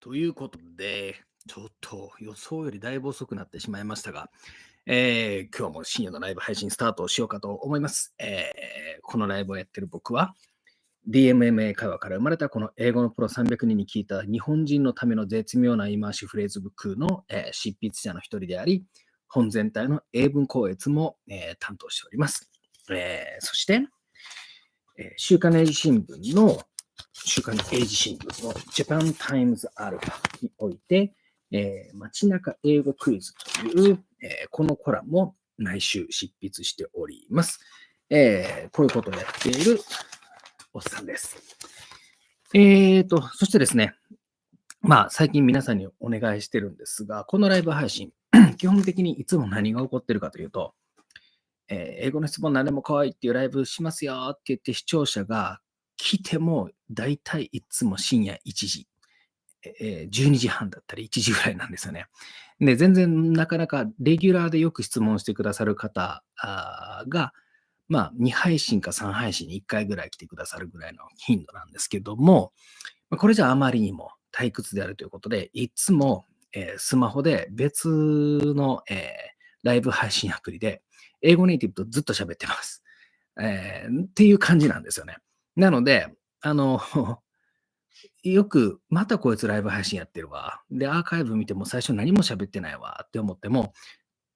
ということで、ちょっと予想よりだいぶ遅くなってしまいましたが、今日も深夜のライブ配信スタートをしようかと思います。このライブをやってる僕は、DMMA 会話から生まれたこの英語のプロ300人に聞いた日本人のための絶妙な言い回しフレーズブックの、執筆者の一人であり、本全体の英文校閲も、担当しております。そして、週刊英字新聞の週刊英字新聞の Japan Times アルファにおいて、街中英語クイズという、このコラムを毎週執筆しております。こういうことをやっているおっさんです。そしてですね、最近皆さんにお願いしてるんですが、このライブ配信、基本的にいつも何が起こってるかというと、英語の質問何でも来いっていうライブしますよって言って視聴者が来ても、だいたいいつも深夜1時、12時半だったり1時ぐらいなんですよね。で、全然なかなかレギュラーでよく質問してくださる方が、2配信か3配信に1回ぐらい来てくださるぐらいの頻度なんですけども、これじゃあまりにも退屈であるということで、いつも、スマホで別の、ライブ配信アプリで、英語ネイティブとずっと喋ってます。っていう感じなんですよね。なので、よく、またこいつライブ配信やってるわ。で、アーカイブ見ても最初何も喋ってないわって思っても、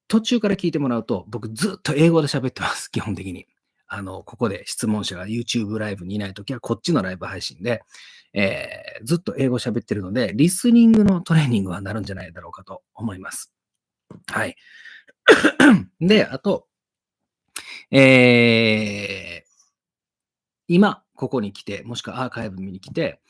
途中から聞いてもらうと、僕ずっと英語で喋ってます、基本的に。ここで質問者が YouTube ライブにいないときは、こっちのライブ配信で、ずっと英語喋ってるので、リスニングのトレーニングはなるんじゃないだろうかと思います。はい。で、あと、えー今、ここに来て、もしくはアーカイブ見に来て、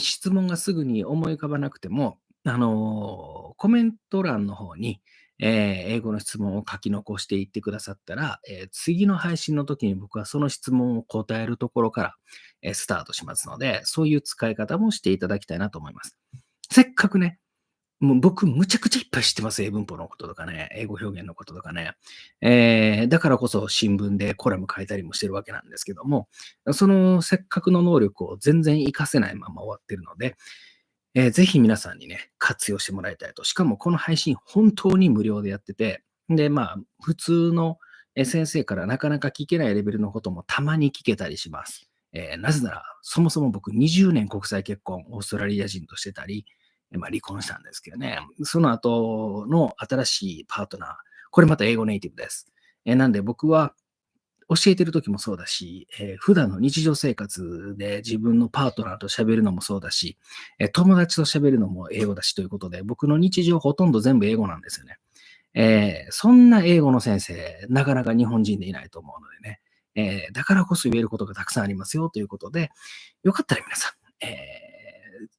質問がすぐに思い浮かばなくても、コメント欄の方に、英語の質問を書き残していってくださったら、次の配信の時に僕はその質問を答えるところから、スタートしますので、そういう使い方もしていただきたいなと思います。せっかくね、もう僕、むちゃくちゃいっぱい知ってます。英文法のこととかね、英語表現のこととかね。だからこそ新聞でコラム書いたりもしてるわけなんですけども、そのせっかくの能力を全然活かせないまま終わってるので、ぜひ皆さんにね、活用してもらいたいと。しかもこの配信本当に無料でやってて、で、普通の先生からなかなか聞けないレベルのこともたまに聞けたりします。なぜなら、そもそも僕20年国際結婚、オーストラリア人としてたり、離婚したんですけどね。その後の新しいパートナー、これまた英語ネイティブです。なんで僕は教えてる時もそうだし、普段の日常生活で自分のパートナーと喋るのもそうだし、友達と喋るのも英語だしということで、僕の日常ほとんど全部英語なんですよね。そんな英語の先生、なかなか日本人でいないと思うのでね、だからこそ言えることがたくさんありますよということで、よかったら皆さん、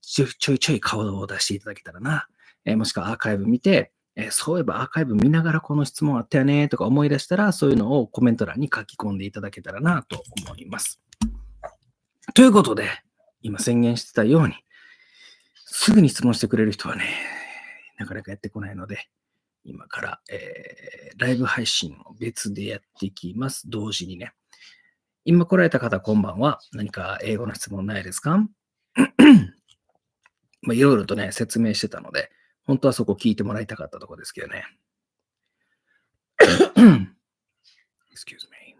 ちょいちょい顔を出していただけたらな、もしくはアーカイブ見て、そういえばアーカイブ見ながらこの質問あったよねとか思い出したら、そういうのをコメント欄に書き込んでいただけたらなと思います。ということで、今宣言してたように、すぐに質問してくれる人はね、なかなかやってこないので、今から、ライブ配信を別でやっていきます。同時にね。今来られた方、こんばんは。何か英語の質問ないですか？いろいろとね、説明してたので、本当はそこ聞いてもらいたかったところですけどね。Excuse me.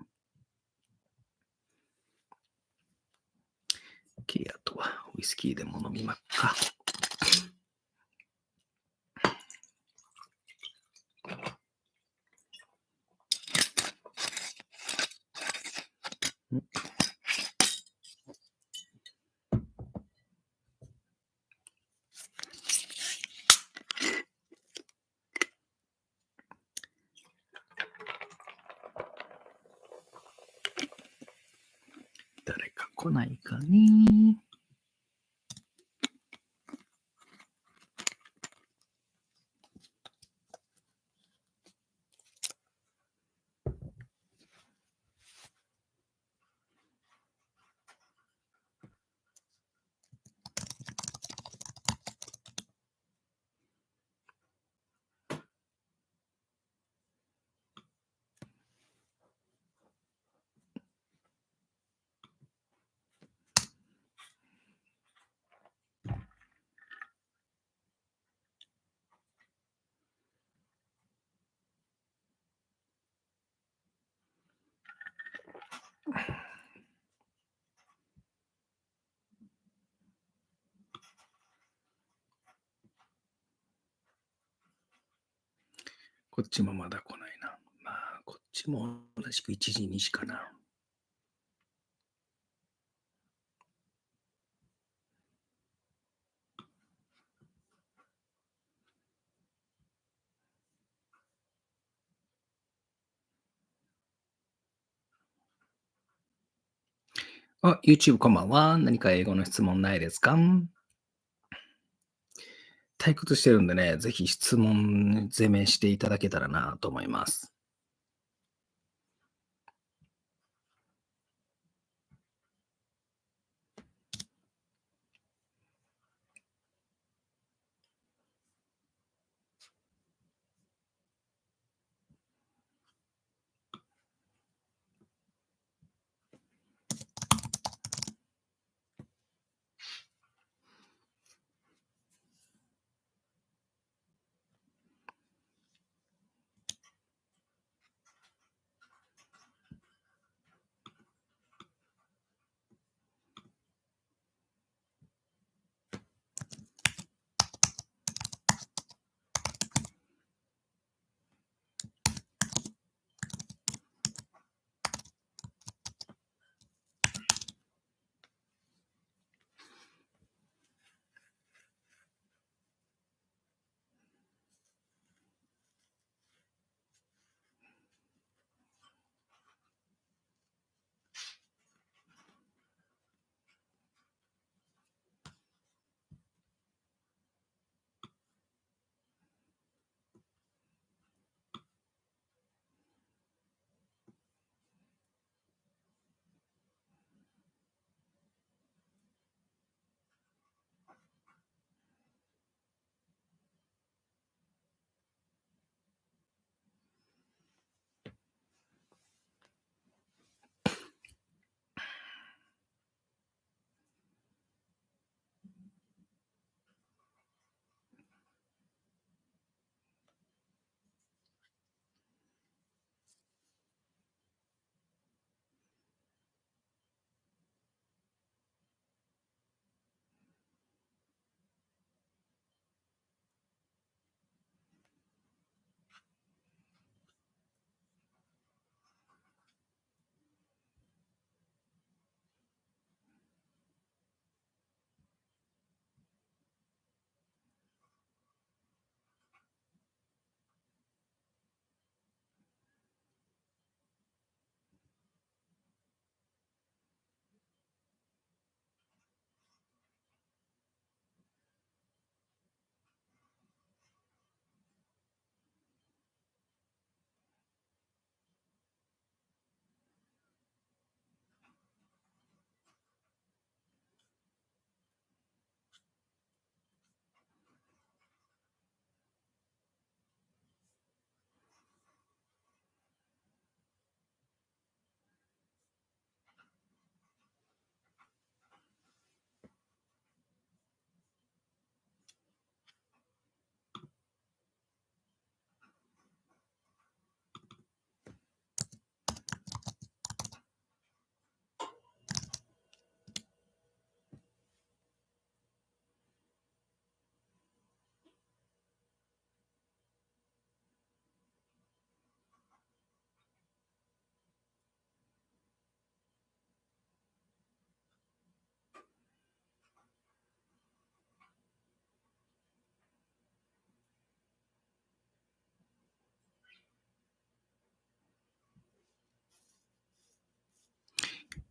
あとはウイスキーでも飲みますか。誰か来ないかね。こっちもまだ来ないな。まあ、こっちも同じく1時、2時かな。YouTube こんばんは。何か英語の質問ないですか？退屈してるんでね、ぜひ質問攻めしていただけたらなと思います。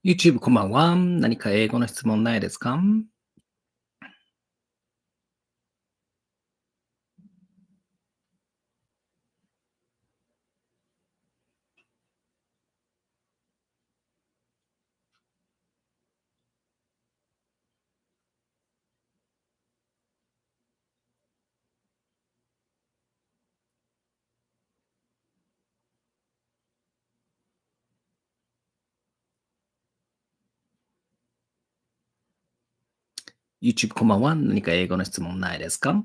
YouTube こんばんは。何か英語の質問ないですか？ YouTube こんばんは。何か英語の質問ないですか？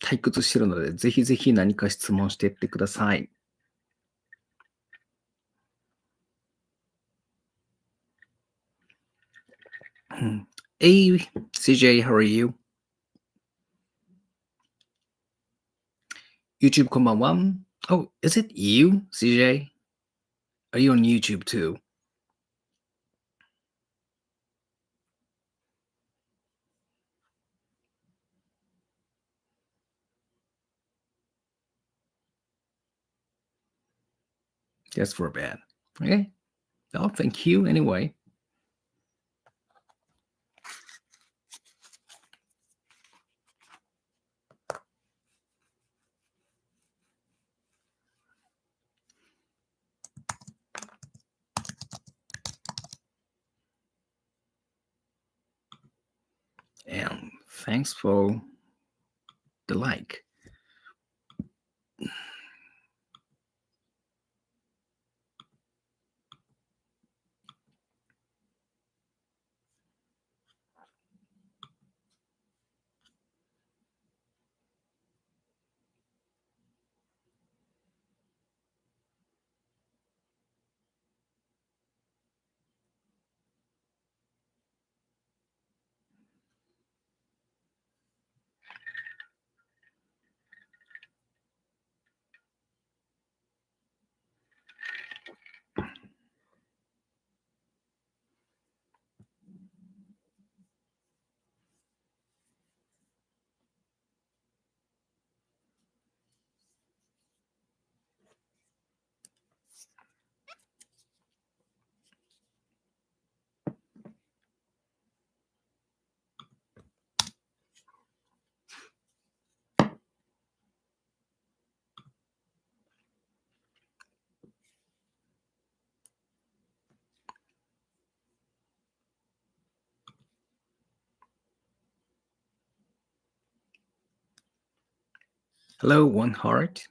退屈してるので、ぜひぜひ何か質問していってください。Hey, CJ, how are you? YouTube こんばんは。Oh, is it you, CJ? Are you on YouTube too? That's for bad. Okay. Oh, thank you anyway. And thanks for the like. Hello, one heart.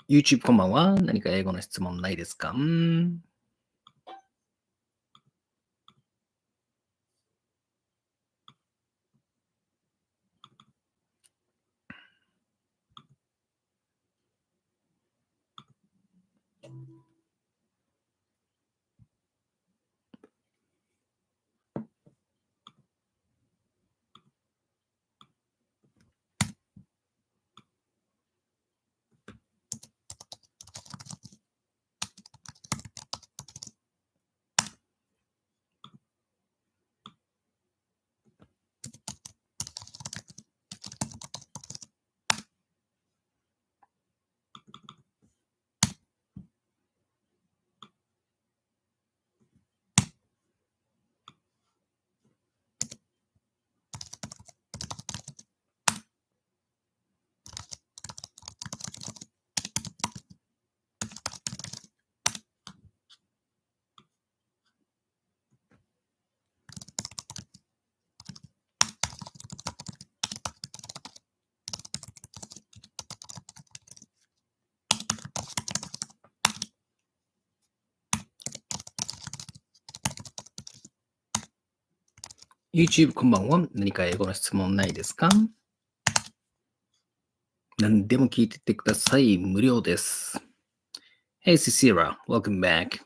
YouTube こんばんは。何か英語の質問ないですか？YouTube こんばんは。何か英語の質問ないですか？何でも聞いてってください。無料です。Hey, Cecilia, welcome back.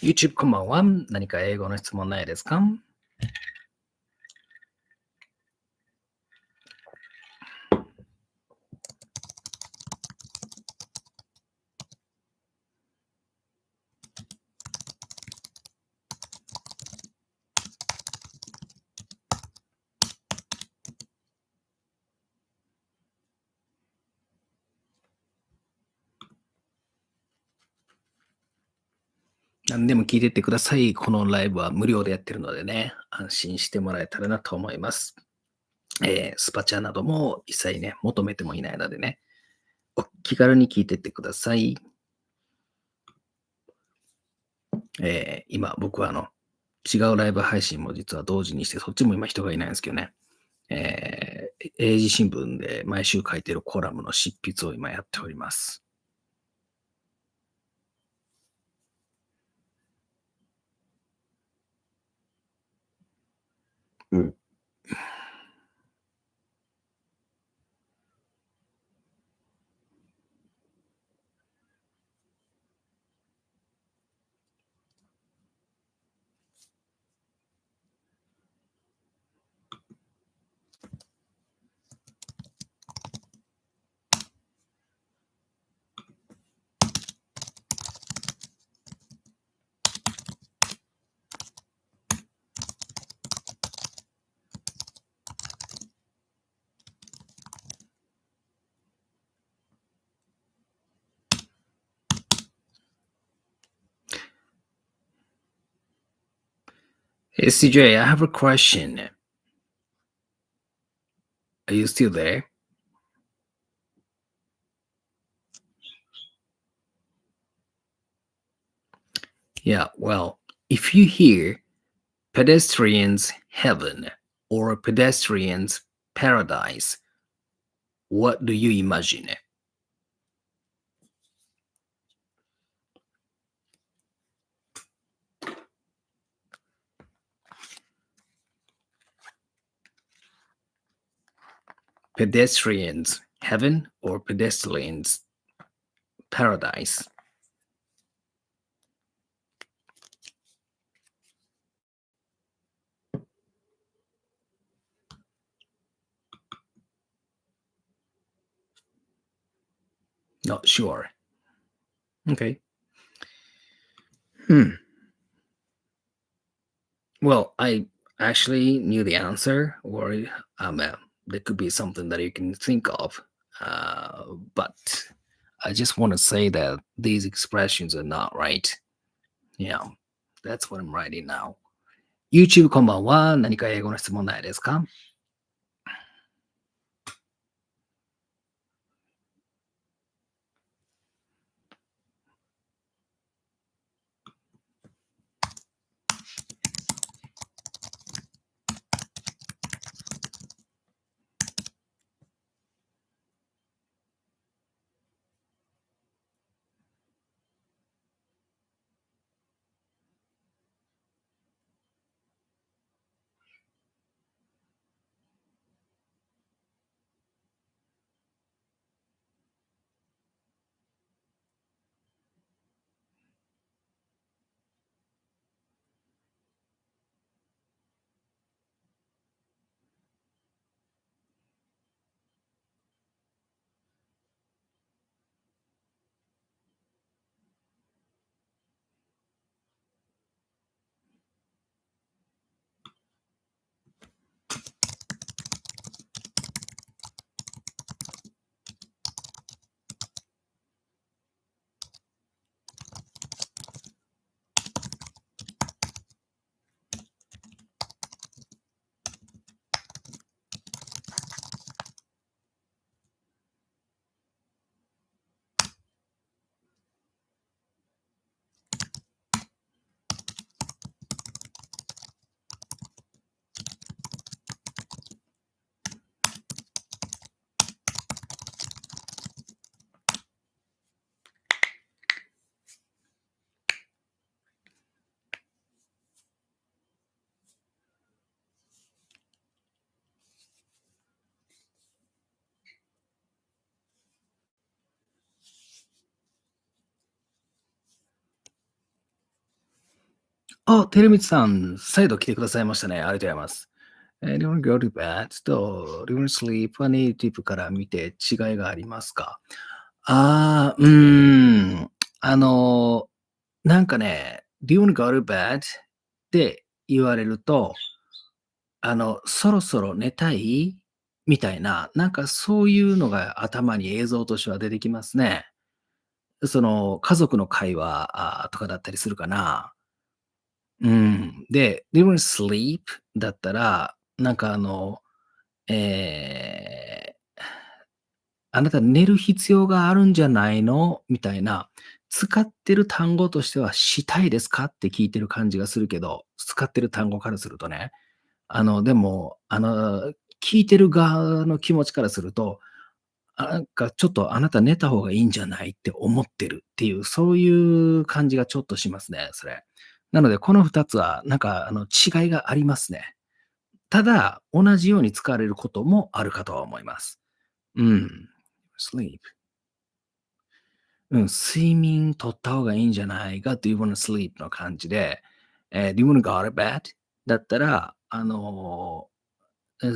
YouTube こんばんは。何か英語の質問ないですか？何でも聞いてってください。このライブは無料でやってるのでね、安心してもらえたらなと思います。スパチャなども一切ね、求めてもいないのでね、お気軽に聞いてってください。今、僕は違うライブ配信も実は同時にして、そっちも今人がいないんですけどね、英字新聞で毎週書いてるコラムの執筆を今やっております。Hey CJ, I have a question. Are you still there? Yeah, well, if you hear pedestrian's heaven or pedestrian's paradise, what do you imagine? Pedestrian's heaven or pedestrian's paradise? Not sure. Okay. Well, I actually knew the answer, or there could be something that you can think of. But I just want to say that these expressions are not right. Yeah, that's what I'm writing now. YouTube こんばんは。何か英語の質問ないですか？あ、てるみつさん、再度来てくださいましたね。ありがとうございます。Do you wanna go to bed? と、Do you wanna sleep? はネイティブから見て違いがありますか？ああ、あの、なんかね、Do you wanna go to bed? って言われると、そろそろ寝たい？みたいな、なんかそういうのが頭に映像としては出てきますね。その、家族の会話、とかだったりするかな。うん。で、Do you wanna sleep? だったら、なんかえーあなた寝る必要があるんじゃないの？みたいな、使ってる単語としてはしたいですかって聞いてる感じがするけど、使ってる単語からするとね。でも、聞いてる側の気持ちからすると、なんかちょっとあなた寝た方がいいんじゃないって思ってるっていう、そういう感じがちょっとしますね、それ。なので、この2つはなんか違いがありますね。ただ、同じように使われることもあるかとは思います。うん。sleep。うん、睡眠取った方がいいんじゃないか Do you wanna sleep の感じで、Do you wanna go to bed? だったら、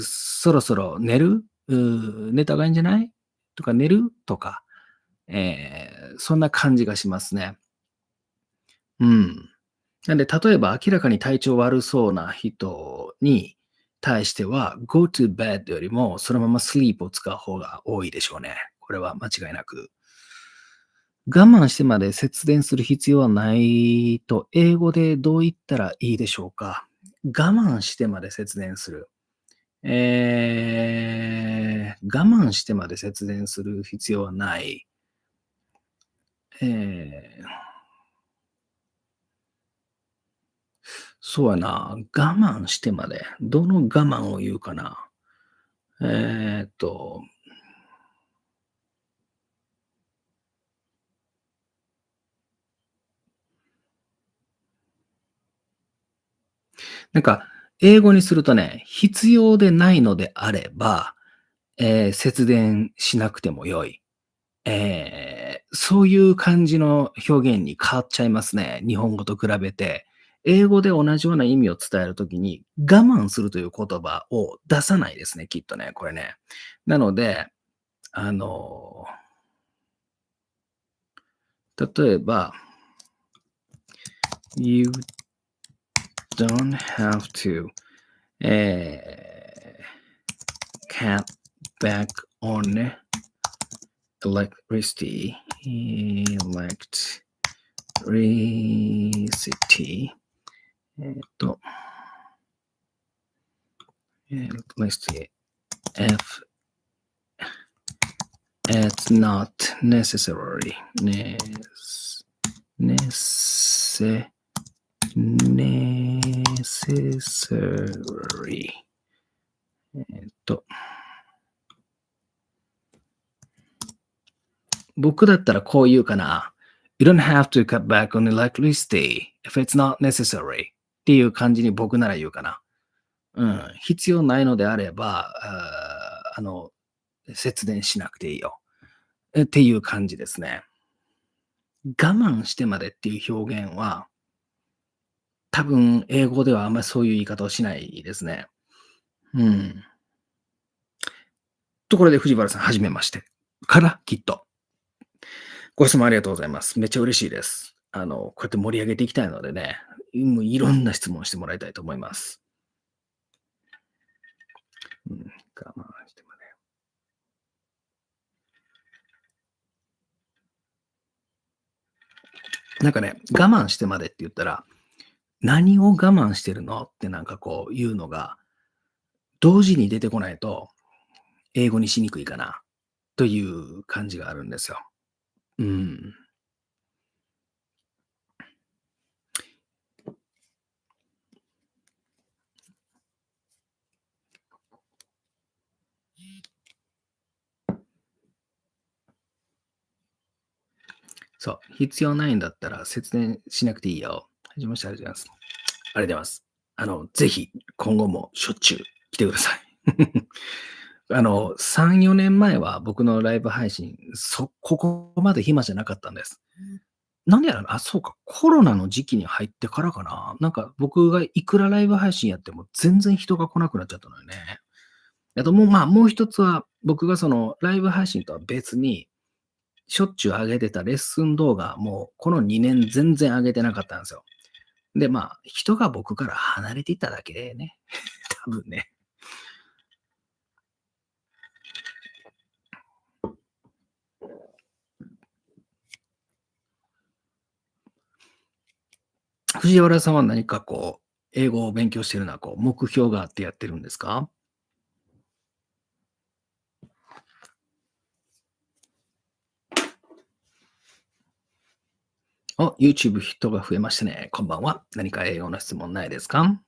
そろそろ寝る？寝た方がいいんじゃない？とか、寝る？とか、そんな感じがしますね。うん。なんで、例えば明らかに体調悪そうな人に対しては、go to bed よりもそのまま sleep を使う方が多いでしょうね。これは間違いなく。我慢してまで節電する必要はないと、英語でどう言ったらいいでしょうか？我慢してまで節電する。我慢してまで節電する必要はない。えー、そうやな。我慢してまで。どの我慢を言うかな。えーっと、なんか、英語にするとね、必要でないのであれば、節電しなくても良い。そういう感じの表現に変わっちゃいますね。日本語と比べて。英語で同じような意味を伝えるときに、我慢するという言葉を出さないですね、きっとね、これね。なので、あの、例えば、You don't have to, え cut back on electricity, electricity えっと、let's see. If it's not necessary. Necessary. necessary. えっと、僕だったらこう言うかな。You don't have to cut back on electricity if it's not necessary. っていう感じに僕なら言うかな。うん。必要ないのであれば、節電しなくていいよ。っていう感じですね。我慢してまでっていう表現は、多分英語ではあんまりそういう言い方をしないですね。うん。ところで藤原さん、はじめまして。からきっと。ご質問ありがとうございます。めっちゃ嬉しいです。こうやって盛り上げていきたいのでね、もういろんな質問してもらいたいと思います。うん、我慢してまで。なんかね、我慢してまでって言ったら、何を我慢してるのってなんかこう言うのが、同時に出てこないと、英語にしにくいかな、という感じがあるんですよ。うん。そう、必要ないんだったら節電しなくていいよ。はじめまして、ありがとうございます。ありがとうございます。ぜひ今後もしょっちゅう来てください。3、4年前は僕のライブ配信、ここまで暇じゃなかったんです。なんでやろな、あ、そうか、コロナの時期に入ってからかな。なんか僕がいくらライブ配信やっても全然人が来なくなっちゃったのよね。あともう、もう一つは、僕がそのライブ配信とは別に、しょっちゅう上げてたレッスン動画も、この2年全然上げてなかったんですよ。で、人が僕から離れていっただけでね、多分ね。藤原さんは何か英語を勉強してるのは目標があってやってるんですか？YouTube 人が増えましたね。こんばんは。何か英語の質問ないですか？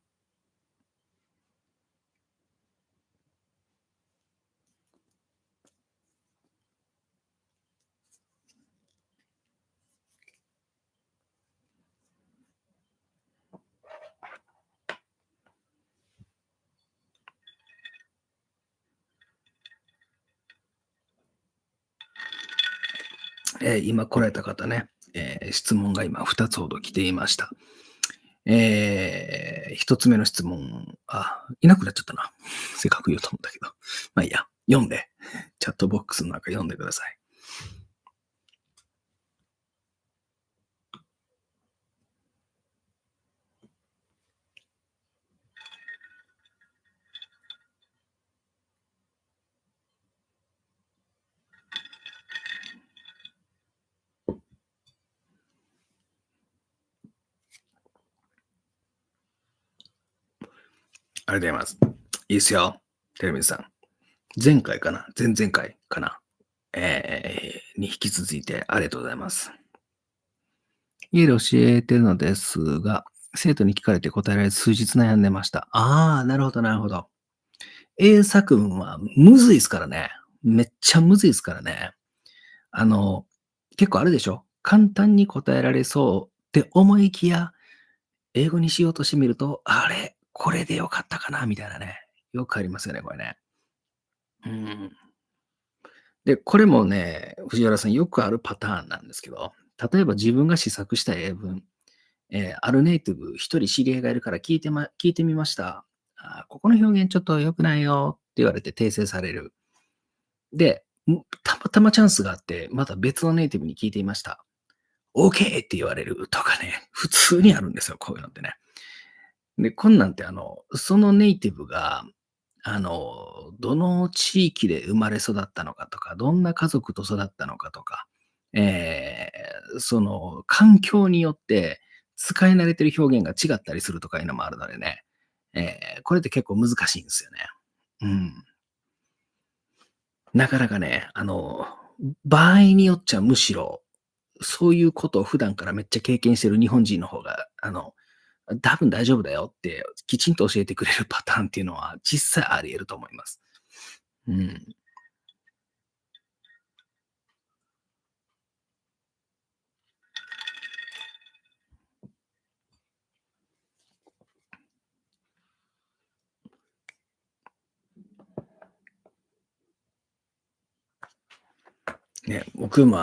今来られた方ね、質問が今2つほど来ていました。1つ目の質問、いなくなっちゃったな。せっかく言おうと思ったけど。まあいいや、読んで、チャットボックスの中読んでください。ありがとうございます。いいですよ。テレビさん。前回かな前々回かなに引き続いてありがとうございます。家で教えてるのですが、生徒に聞かれて答えられず数日悩んでました。なるほど、なるほど。英作文はむずいですからね。めっちゃむずいですからね。あの、結構あるでしょ簡単に答えられそうって思いきや、英語にしようとしてみると、あれ、これでよかったかなみたいなね。よくありますよね、これね。うん。で、これもね、藤原さんよくあるパターンなんですけど、例えば自分が試作した英文、あるネイティブ一人知り合いがいるから聞いてみました。ここの表現ちょっと良くないよって言われて訂正される。で、たまたまチャンスがあって、また別のネイティブに聞いてみました。OK って言われるとかね、普通にあるんですよ、こういうのってね。で、こんなんてそのネイティブが、どの地域で生まれ育ったのかとか、どんな家族と育ったのかとか、えその環境によって使い慣れてる表現が違ったりするとかいうのもあるのでね、これって結構難しいんですよね。うん。なかなかね、場合によっちゃむしろ、そういうことを普段からめっちゃ経験してる日本人の方が、多分大丈夫だよってきちんと教えてくれるパターンっていうのは実際あり得ると思います。うん。ね、僕も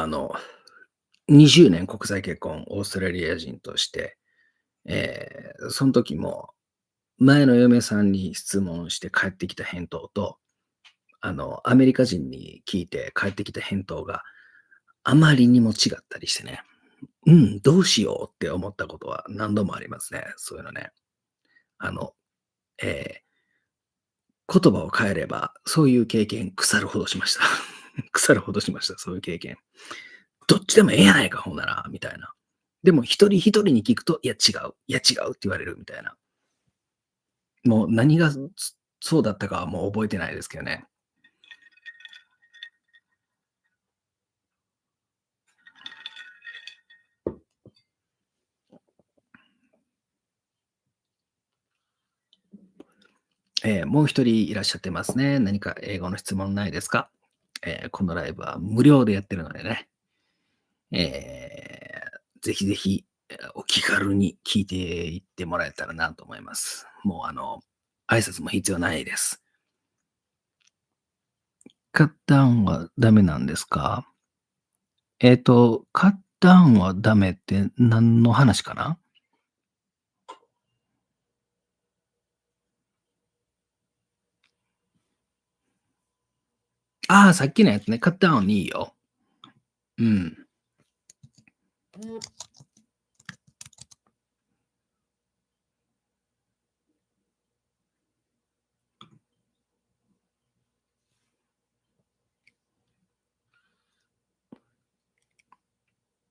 20年国際結婚、オーストラリア人として、その時も前の嫁さんに質問して返ってきた返答と、アメリカ人に聞いて返ってきた返答があまりにも違ったりしてね。どうしようって思ったことは何度もありますね。そういうのね。あの、え言葉を変えれば、そういう経験腐るほどしました。腐るほどしました、そういう経験。どっちでもええやないか、ほんなら、みたいな。でも一人一人に聞くと、いや違う、いや違うって言われるみたいな。もう何がそうだったかはもう覚えてないですけどね。もう一人いらっしゃってますね。何か英語の質問ないですか？このライブは無料でやってるのでね。ぜひぜひ、お気軽に聞いていってもらえたらなと思います。もう挨拶も必要ないです。カットダウンはダメなんですか？カッダウンはダメって何の話かな？ああ、さっきのやつね、カットダウンいいよ。うん。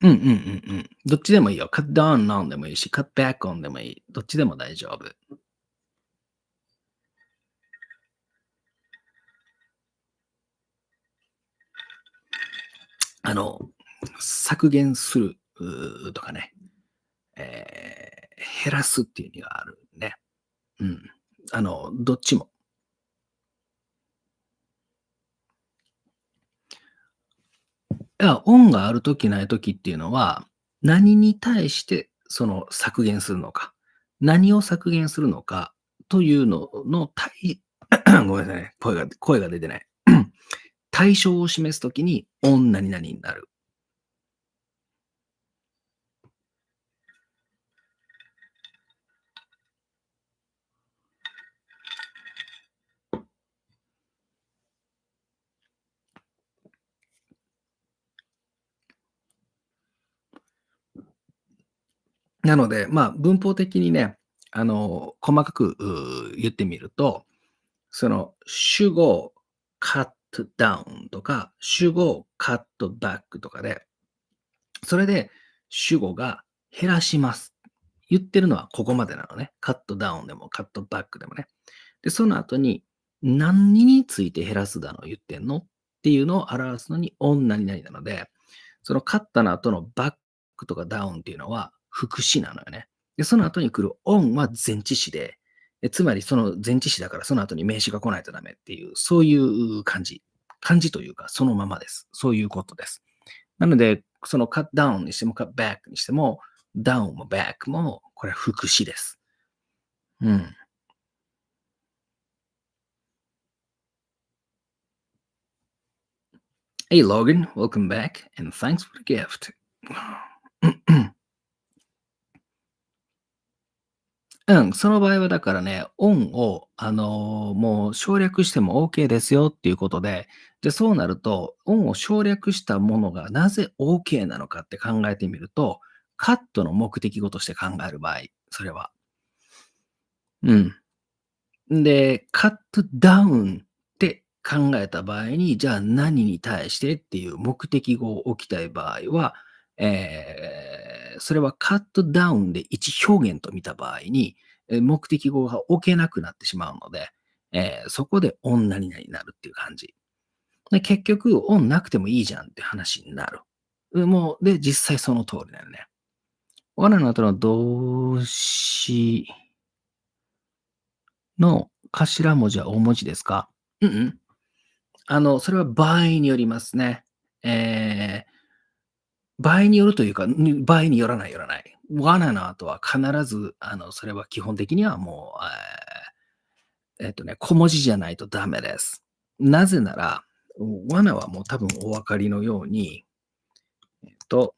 うんうんうんうん。どっちでもいいよ。カットダウン on でもいいし、カットバック on でもいい。どっちでも大丈夫。あの、削減する、とかね、減らすっていう意味があるね。うん。どっちも。いや、オンがあるときないときっていうのは、何に対してその削減するのか、何を削減するのかというののごめんなさいね、声が出てない。対象を示すときに、オン何々になる。なので、文法的にね、細かく言ってみると、その主語 cut down とか、主語 cut back とかで、それで主語が減らします。言ってるのはここまでなのね。カットダウンでもカットバックでもね。で、その後に何について減らすだの言ってんのっていうのを表すのにオン何々なので、そのカッタの後のバックとかダウンっていうのは副詞なのよね。で、その後に来るオンは前置詞で、つまりその前置詞だからその後に名詞が来ないとダメっていう、そういう感じ。感じというか、そのままです。そういうことです。なので、そのカットダウンにしてもカットバックにしても、ダウンもバックも、これは副詞です。うん。Hey Logan, welcome back and thanks for the gift. うん、その場合はだからね、オンを、もう省略しても OK ですよっていうことで、で、そうなると、オンを省略したものがなぜ OK なのかって考えてみると、カットの目的語として考える場合、それは。うん。で、カットダウンって考えた場合に、じゃあ何に対してっていう目的語を置きたい場合は、それはカットダウンで一表現と見た場合に、目的語が置けなくなってしまうので、そこでオン何々になるっていう感じ。で、結局、オンなくてもいいじゃんって話になる。もう、で、実際その通りだよね。罠の後の動詞の頭文字は大文字ですか？うんうん。それは場合によりますね。え場合によるというか、場合によらない。罠の後は必ず、それは基本的にはもう、小文字じゃないとダメです。なぜなら、罠はもう多分お分かりのように、と、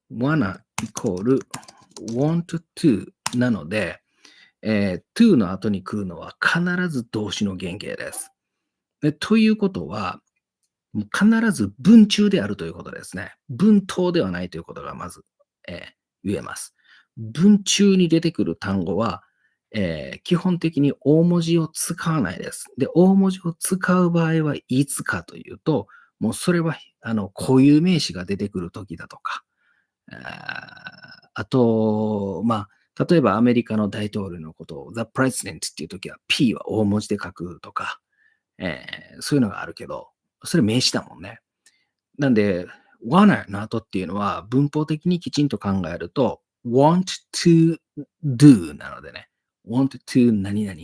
罠イコール want to なので、to の後に来るのは必ず動詞の原型です。ということは、もう必ず文中であるということですね。文頭ではないということがまず、言えます。文中に出てくる単語は、基本的に大文字を使わないです。で、大文字を使う場合はいつかというと、もうそれは、固有名詞が出てくるときだとか、あと、例えばアメリカの大統領のことを The President っていうときは P は大文字で書くとか、そういうのがあるけど、それ名詞だもんね。なんで、wanna の後っていうのは文法的にきちんと考えると、want to do なのでね、want to 何々。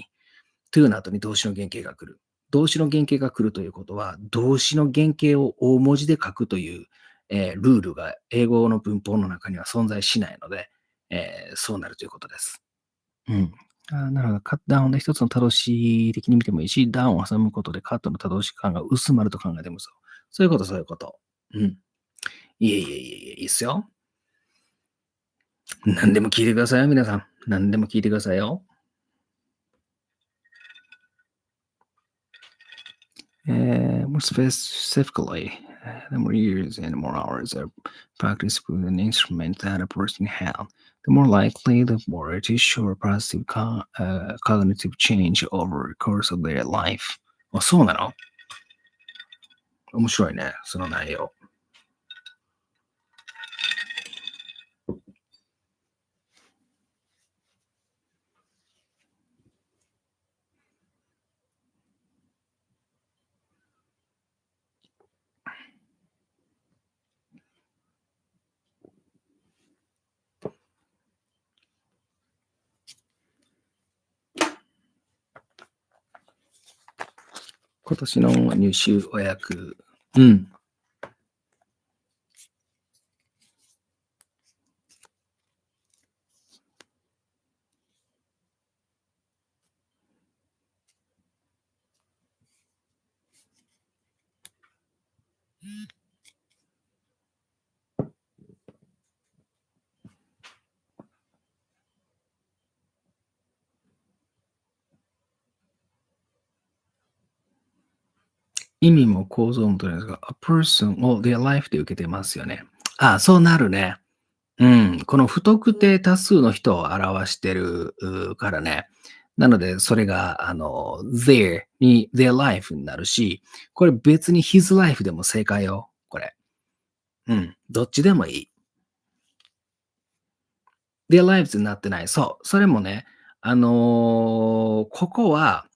to の後に動詞の原型が来る。動詞の原型が来るということは、動詞の原型を大文字で書くという、ルールが英語の文法の中には存在しないので、そうなるということです。うん。なるほど。カットダウンで一つの多動詞的に見てもいいし、ダウンを挟むことでカットの多動詞感が薄まると考えてもそう。そういうこと、そういうこと。うん。いえいえいえいえ、いいっすよ。何でも聞いてくださいよ、皆さん。何でも聞いてくださいよ。More specifically, the more years and more hours of practice with an instrument that a person had, the more likely the more to show a positive cognitive change over the course of their life. あ、そうなの？面白いね、その内容。今年の入試お訳。うん。意味も構造もとりあえずが、a person を their life で受けてますよね。あ、そうなるね。うん。この不特定多数の人を表してるからね。なので、それが、their life になるし、これ別に his life でも正解よ。これ。うん。どっちでもいい。their lives になってない。そう。それもね、ここは、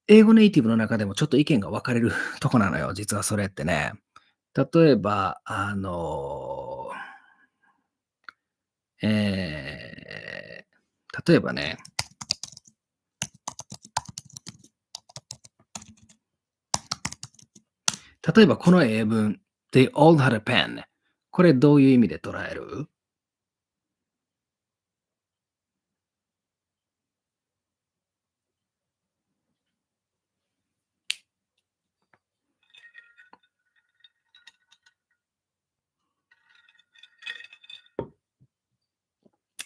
英語ネイティブの中でもちょっと意見が分かれるとこなのよ。実はそれってね。例えば、例えばね、例えばこの英文、They all had a pen。これどういう意味で捉える？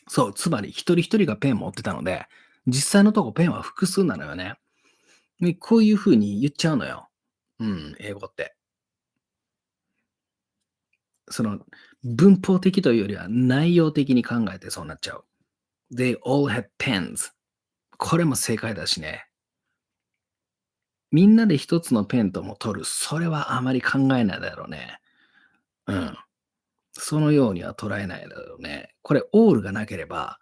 そう、つまり一人一人がペン持ってたので、実際のとこペンは複数なのよね。でこういう風に言っちゃうのよ。うん、英語って。その、文法的というよりは内容的に考えてそうなっちゃう。They all had pens。これも正解だしね。みんなで一つのペンとも取る。それはあまり考えないだろうね。うん。そのようには捉えないだろうね。これ、オールがなければ、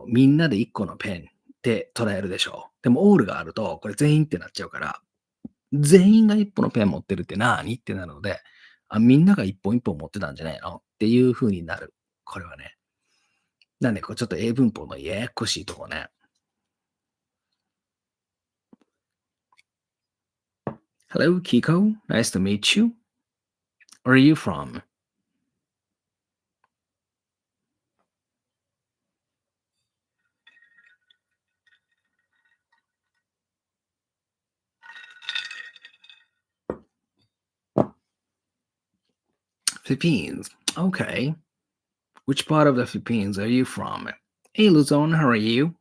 みんなで一個のペンって捉えるでしょう。でも、オールがあると、これ全員ってなっちゃうから、全員が一本のペン持ってるって何ってなるので、あ、みんなが一本一本持ってたんじゃないのっていう風になる。これはね。なんで、これちょっと英文法のややこしいとこね。Hello, Kiko. Nice to meet you. Where are you from? Philippines. Okay. Which part of the Philippines are you from? Hey, Luzon, how are you?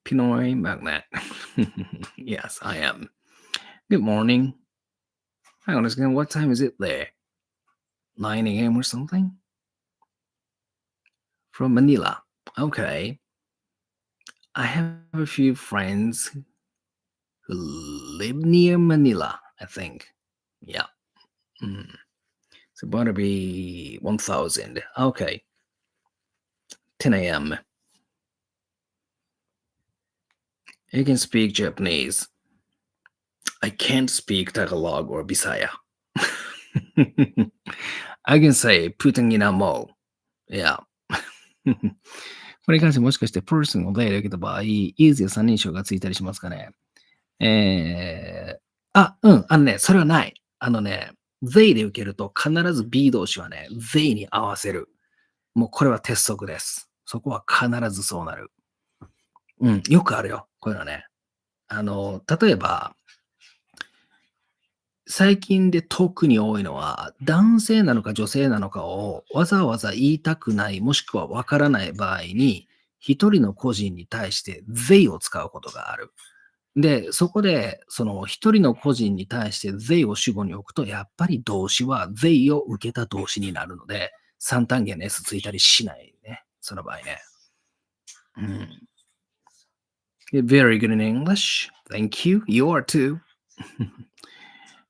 Pinoy Magnet. Yes, I am. Good morning. Hang on a second. What time is it there? 9 a.m. or something? From Manila. Okay. I have a few friends who live near Manila, I think. Yeah. Mm. It's about to be 1000. Okay. 10 a.m. You can speak Japanese. I can't speak Tagalog or Bisaya. I can say Putangina mo. Yeah. これに関してもしかして person を例で受けた場合、is や三人称がついたりしますかね。それはない。they で受けると必ず be 動詞はね、they に合わせる。もうこれは鉄則です。そこは必ずそうなる。うん、よくあるよ。こういうのはね。例えば、最近で特に多いのは、男性なのか女性なのかをわざわざ言いたくない、もしくはわからない場合に、一人の個人に対して they を使うことがある。で、そこで、その一人の個人に対して they を主語に置くと、やっぱり動詞は they を受けた動詞になるので、三単元の s ついたりしないね。その場合ね。うん。You're very good in English. Thank you. You are too.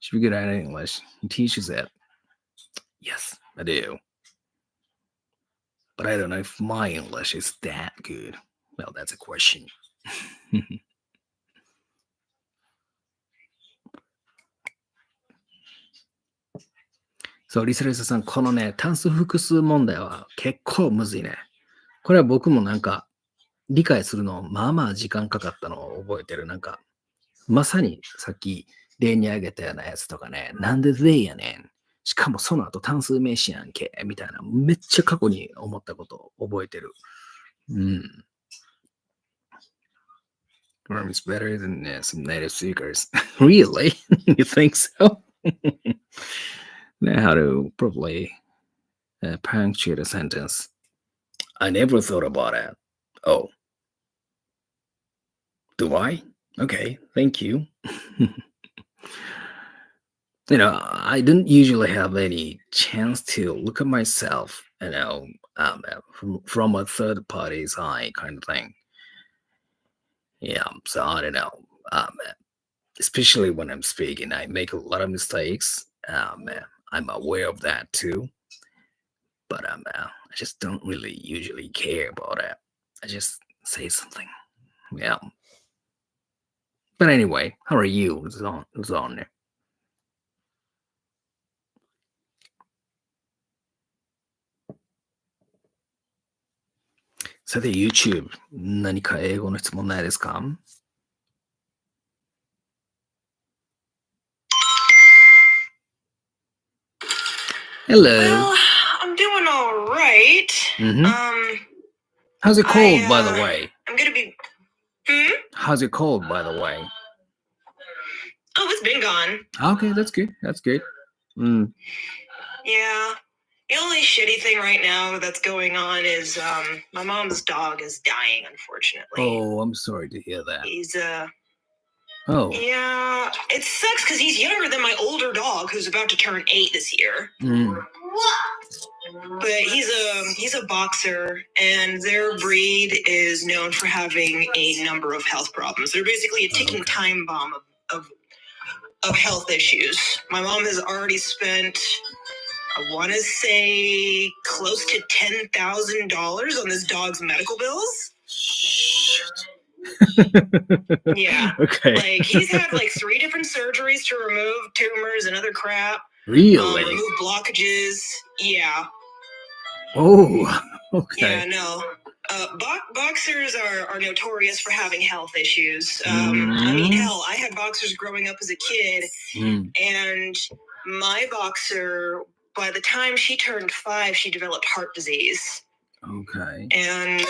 Should be good at English. He teaches it. Yes, I do. But I don't know if my English is that good. Well, that's a question. そう、リサリサさん、このね、単数複数問題は結構むずいね。これは僕もなんか、理解するの、まあまあ時間かかったのを覚えてる。なんか、まさにさっき例に挙げたようなやつとかね、なんで they やねん。しかもその後単数名詞やんけ、みたいな、めっちゃ過去に思ったことを覚えてる。うん。Grammar is better than some native speakers. Really? You think so? Know how to properly punctuate a sentence. I never thought about it. Oh, do I? Okay, thank you. I didn't usually have any chance to look at myself, from a third party's eye kind of thing. Yeah, so I don't know. Especially when I'm speaking, I make a lot of mistakes. I'm aware of that too, but I just don't really usually care about it. I just say something. Yeah. But anyway, how are you, Zon? さて、YouTube、何か英語の質問ないですか？ Hello. Well, I'm doing all right. How's it cold, by the way? I'm gonna be. How's it cold, by the way? Oh, it's been gone. Okay, that's good. That's good. Yeah. The only shitty thing right now that's going on is my mom's dog is dying, unfortunately. Oh, I'm sorry to hear that. He's Oh. Yeah, it sucks because he's younger than my older dog, who's about to turn 8 this year. But he's a boxer, and their breed is known for having a number of health problems. They're basically a ticking time bomb of health issues. My mom has already spent, I want to say, close to $10,000 on this dog's medical bills. Yeah. Okay. Like, he's had like 3 different surgeries to remove tumors and other crap. Really? Remove blockages. Yeah. Oh, okay. Yeah, no. Boxers are notorious for having health issues. I mean, hell, I had boxers growing up as a kid, and my boxer, by the time she turned 5, she developed heart disease. Okay. And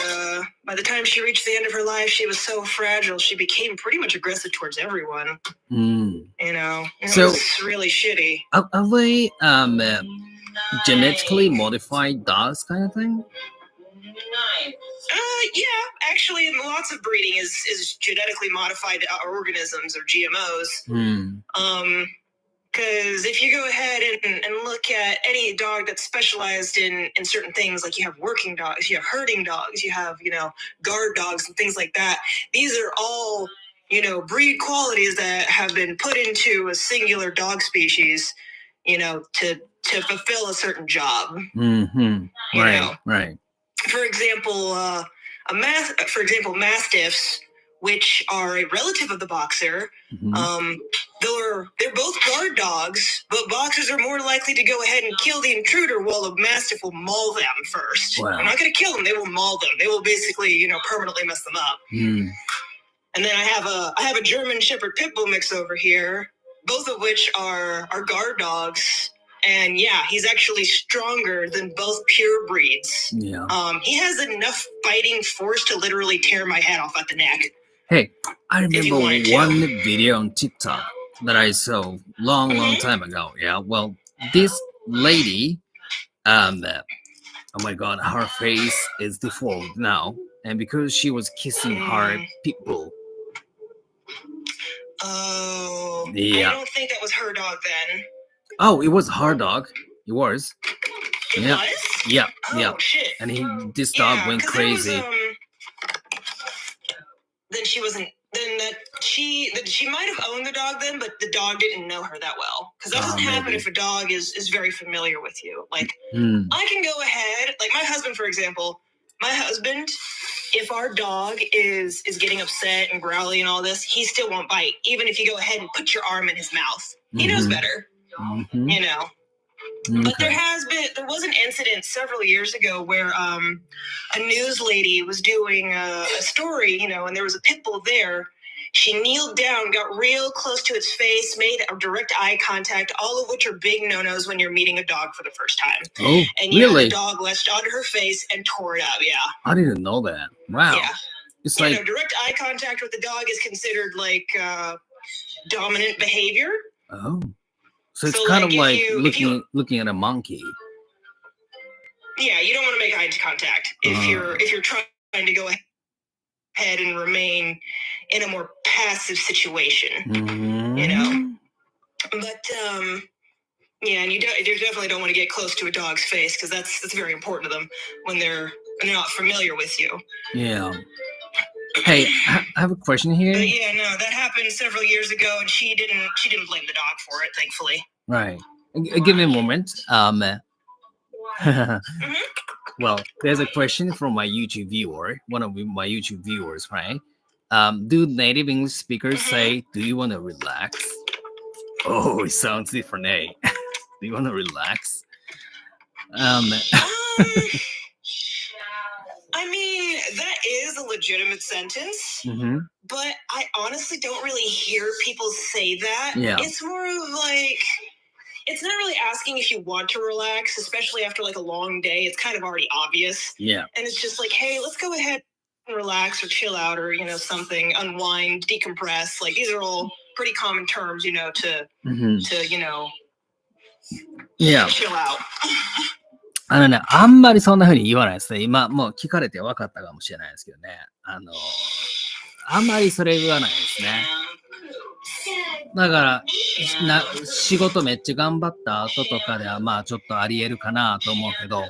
by the time she reached the end of her life, she was so fragile, she became pretty much aggressive towards everyone. It was really shitty. Are they genetically modified dogs kind of thing? Yeah, actually, lots of breeding is genetically modified organisms or GMOs. Because if you go ahead and look at any dog that's specialized in certain things, like you have working dogs, you have herding dogs, you have, guard dogs and things like that. These are all, breed qualities that have been put into a singular dog species, to fulfill a certain job. Right. For example, Mastiffs, which are a relative of the boxer, they're both guard dogs, but boxers are more likely to go ahead and kill the intruder, while a Mastiff will maul them first. Wow. They're not going to kill them; they will maul them. They will basically, permanently mess them up. And then I have a German Shepherd Pit Bull mix over here, both of which are guard dogs. And yeah, he's actually stronger than both pure breeds. Yeah. He has enough fighting force to literally tear my head off at the neck. Hey, I If you remember wanted to. one video on TikTok that I saw long time ago. Yeah, well, this lady, oh my god, her face is deformed now, and because she was kissing her pit bull. Oh, Yeah. I don't think that was her dog then. Oh, it was her dog. It was. It Yeah. was? Yeah, Oh, yeah. shit. And this dog went 'cause crazy. There was, then she wasn't. Then that she might have owned the dog then, but the dog didn't know her that well. Because that doesn't happen maybe. if a dog is very familiar with you. Like Mm. I can go ahead. Like my husband, for example. My husband, if our dog is getting upset and growly and all this, he still won't bite, even if you go ahead and put your arm in his mouth. He knows better, you know. But there was an incident several years ago where a news lady was doing a story, you know, and there was a pit bull there. She kneeled down, got real close to its face, made a direct eye contact, all of which are big no-nos when you're meeting a dog for the first time. Oh, and really? The dog latched onto her face and tore it up. Yeah. I didn't know that. Wow. Yeah. It's like direct eye contact with the dog is considered like dominant behavior. Oh. So it's kind of like looking at a monkey. Yeah, you don't want to make eye contact if you're trying to go ahead and remain in a more passive situation, you know. But yeah, and you definitely don't want to get close to a dog's face because that's very important to them when they're not familiar with you. Yeah. Hey, I have a question here. But yeah, no, that happened several years ago, and she didn't blame the dog for it, thankfully. Right. Give me a moment. Well, there's a question from my YouTube viewer, one of my YouTube viewers, right? Do native English speakers say, "Do you want to relax?" Oh, it sounds different, eh? Do you want to relax? I mean, that is a legitimate sentence, but I honestly don't really hear people say that. Yeah. It's more of like, it's not really asking if you want to relax, especially after like a long day. It's kind of already obvious. Yeah. And it's just like, hey, let's go ahead and relax or chill out or, you know, something, unwind, decompress. Like these are all pretty common terms, you know, to you know, chill out. あんまりそんな風に言わないですね。今、もう聞かれて分かったかもしれないですけどね。あんまりそれ言わないですね。だから、仕事めっちゃ頑張った後とかでは、まあちょっとあり得るかなと思うけど、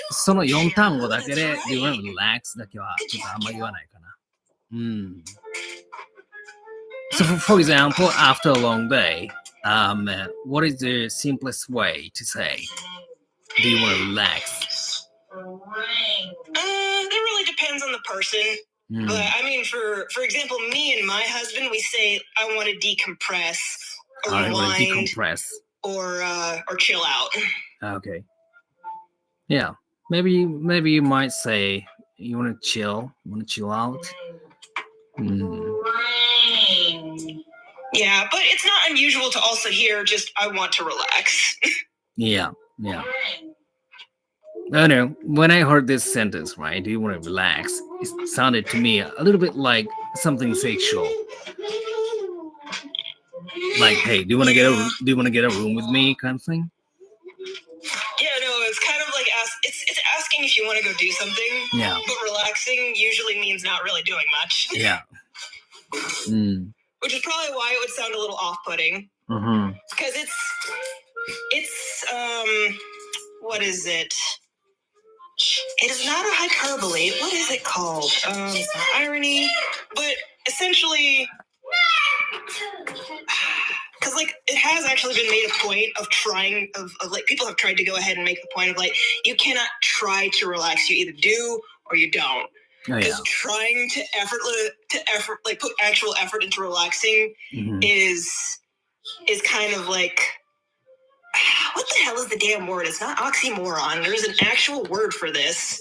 その4単語だけで、Do you want to relax だけはちょっとあんまり言わないかな。So for example, after a long day, what is the simplest way to say, do you want to relax? That really depends on the person. But I mean, for example, me and my husband, we say, I want to decompress, or unwind, or chill out. Okay. Yeah. Maybe you might say, you want to chill? You want to chill out? Yeah, but it's not unusual to also hear just, I want to relax. Yeah. I know. When I heard this sentence, right, do you want to relax? It sounded to me a little bit like something sexual. Like, hey, do you want to get a room with me, kind of thing? Yeah, no, it's kind of like it's asking if you want to go do something. Yeah. But relaxing usually means not really doing much. Yeah. Which is probably why it would sound a little off-putting. Because it's what is it? It is not a hyperbole. What is it called? Irony. But essentially, because like it has actually been made a point of trying of like people have tried to go ahead and make the point of like you cannot try to relax. You either do or you don't. Because trying to like put actual effort into relaxing is kind of like, what the hell is the damn word? It's not oxymoron. There's an actual word for this,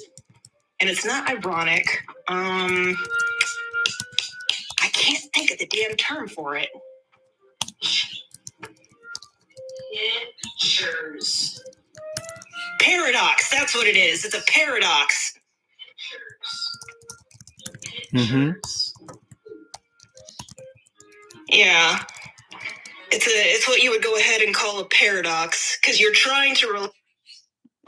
and it's not ironic. I can't think of the damn term for it. Pictures. Paradox. That's what it is. It's a paradox. Yeah. It's what you would go ahead and call a paradox, because you're trying to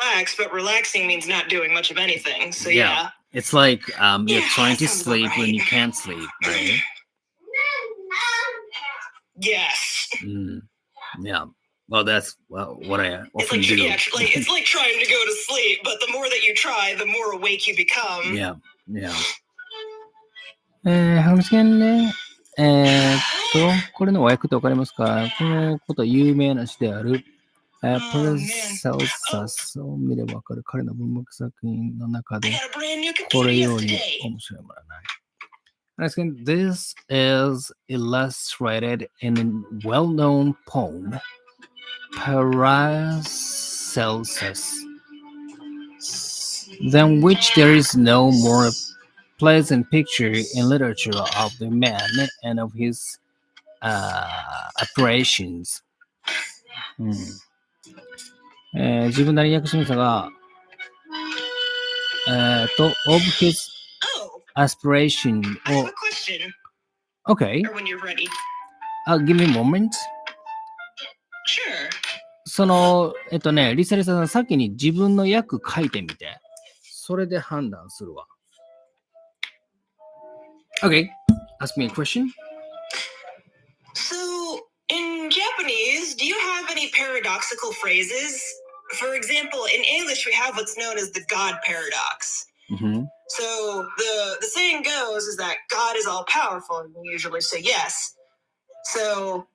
relax, but relaxing means not doing much of anything. So yeah. It's like you're trying to sleep when you can't sleep, right? Yes. Yeah. Well, that's what I often do. Yeah, it's like trying to go to sleep, but the more that you try, the more awake you become. Yeah. 話がね、これの和訳ってわかりますか？このことは有名な詩である、パラセルサスを見ればわかる彼の文学作品の中で、これより面白いものはない。This is illustrated in a well-known poem, Paracelsus, than which there is no more pleasant picture in literature of the man and of his aspirations. 自分なりに訳しましたが、of his aspiration. I have a question. Okay. Or when you're ready. Give me a moment. Sure. リサリサさん、先に自分の訳書いてみて。それで判断するわ。Okay. Ask me a question. So, in Japanese, do you have any paradoxical phrases? For example, in English, we have what's known as the God paradox. So the saying goes is that God is all powerful, and we usually say yes. So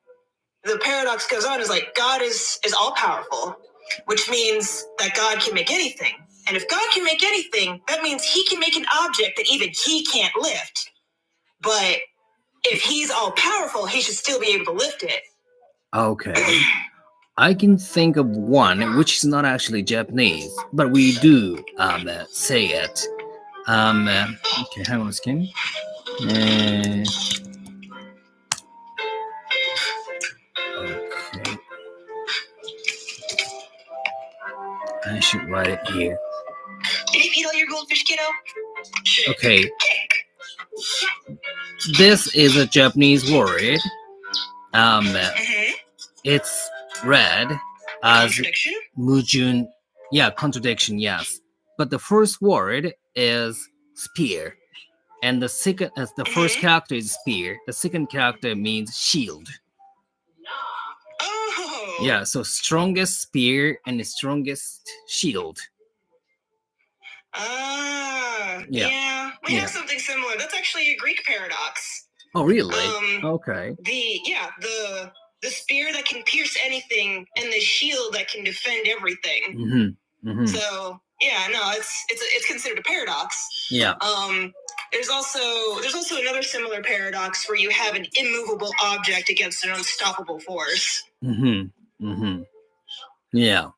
the paradox goes on is like God is all powerful, which means that God can make anything. And if God can make anything, that means he can make an object that even he can't lift. But if he's all powerful, he should still be able to lift it. Okay. I can think of one which is not actually Japanese, but we do say it. Okay, hang on a second. Okay. I should write it here. Did you eat all your goldfish, kiddo? Okay. This is a Japanese word. It's read as Contradiction? Mujun. Yeah, contradiction, yes. But the first word is spear. And the second, as the first character is spear, the second character means shield. Oh. Yeah, so strongest spear and the strongest shield. Yeah. We have something similar. That's actually a Greek paradox. Oh, really? Okay. The spear that can pierce anything and the shield that can defend everything. So yeah, no, it's considered a paradox. Yeah. There's also another similar paradox where you have an immovable object against an unstoppable force. Yeah.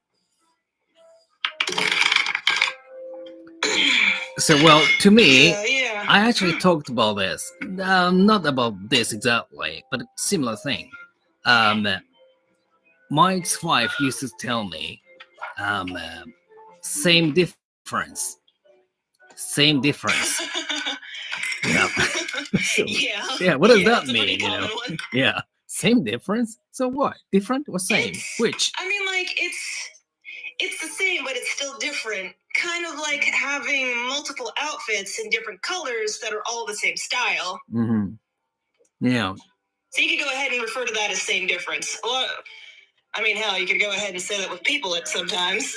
So, well, to me, I actually talked about this. Not about this exactly, but a similar thing. My ex-wife used to tell me, same difference. Yeah. So, yeah, what does that mean? Yeah, same difference. So what? Different or same? Which? I mean, like it's the same, but it's still different. Kind of like having multiple outfits in different colors that are all the same style. Yeah. So you could go ahead and refer to that as same difference. I mean, hell, you could go ahead and say that with people at sometimes.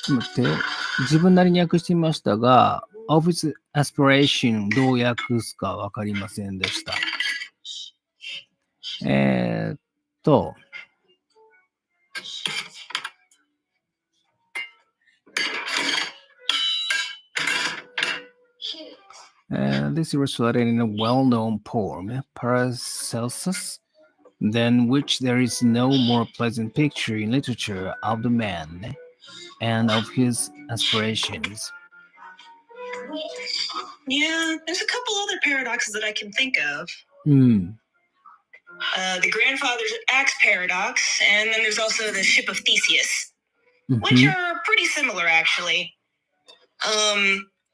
待って、自分なりに訳してみましたが、Office Aspiration どう訳すかわかりませんでした。This is illustrated in a well-known poem, Paracelsus, than which there is no more pleasant picture in literature of the man and of his aspirations. Yeah, there's a couple other paradoxes that I can think of. The grandfather's axe paradox, and then there's also the ship of Theseus, which are pretty similar, actually.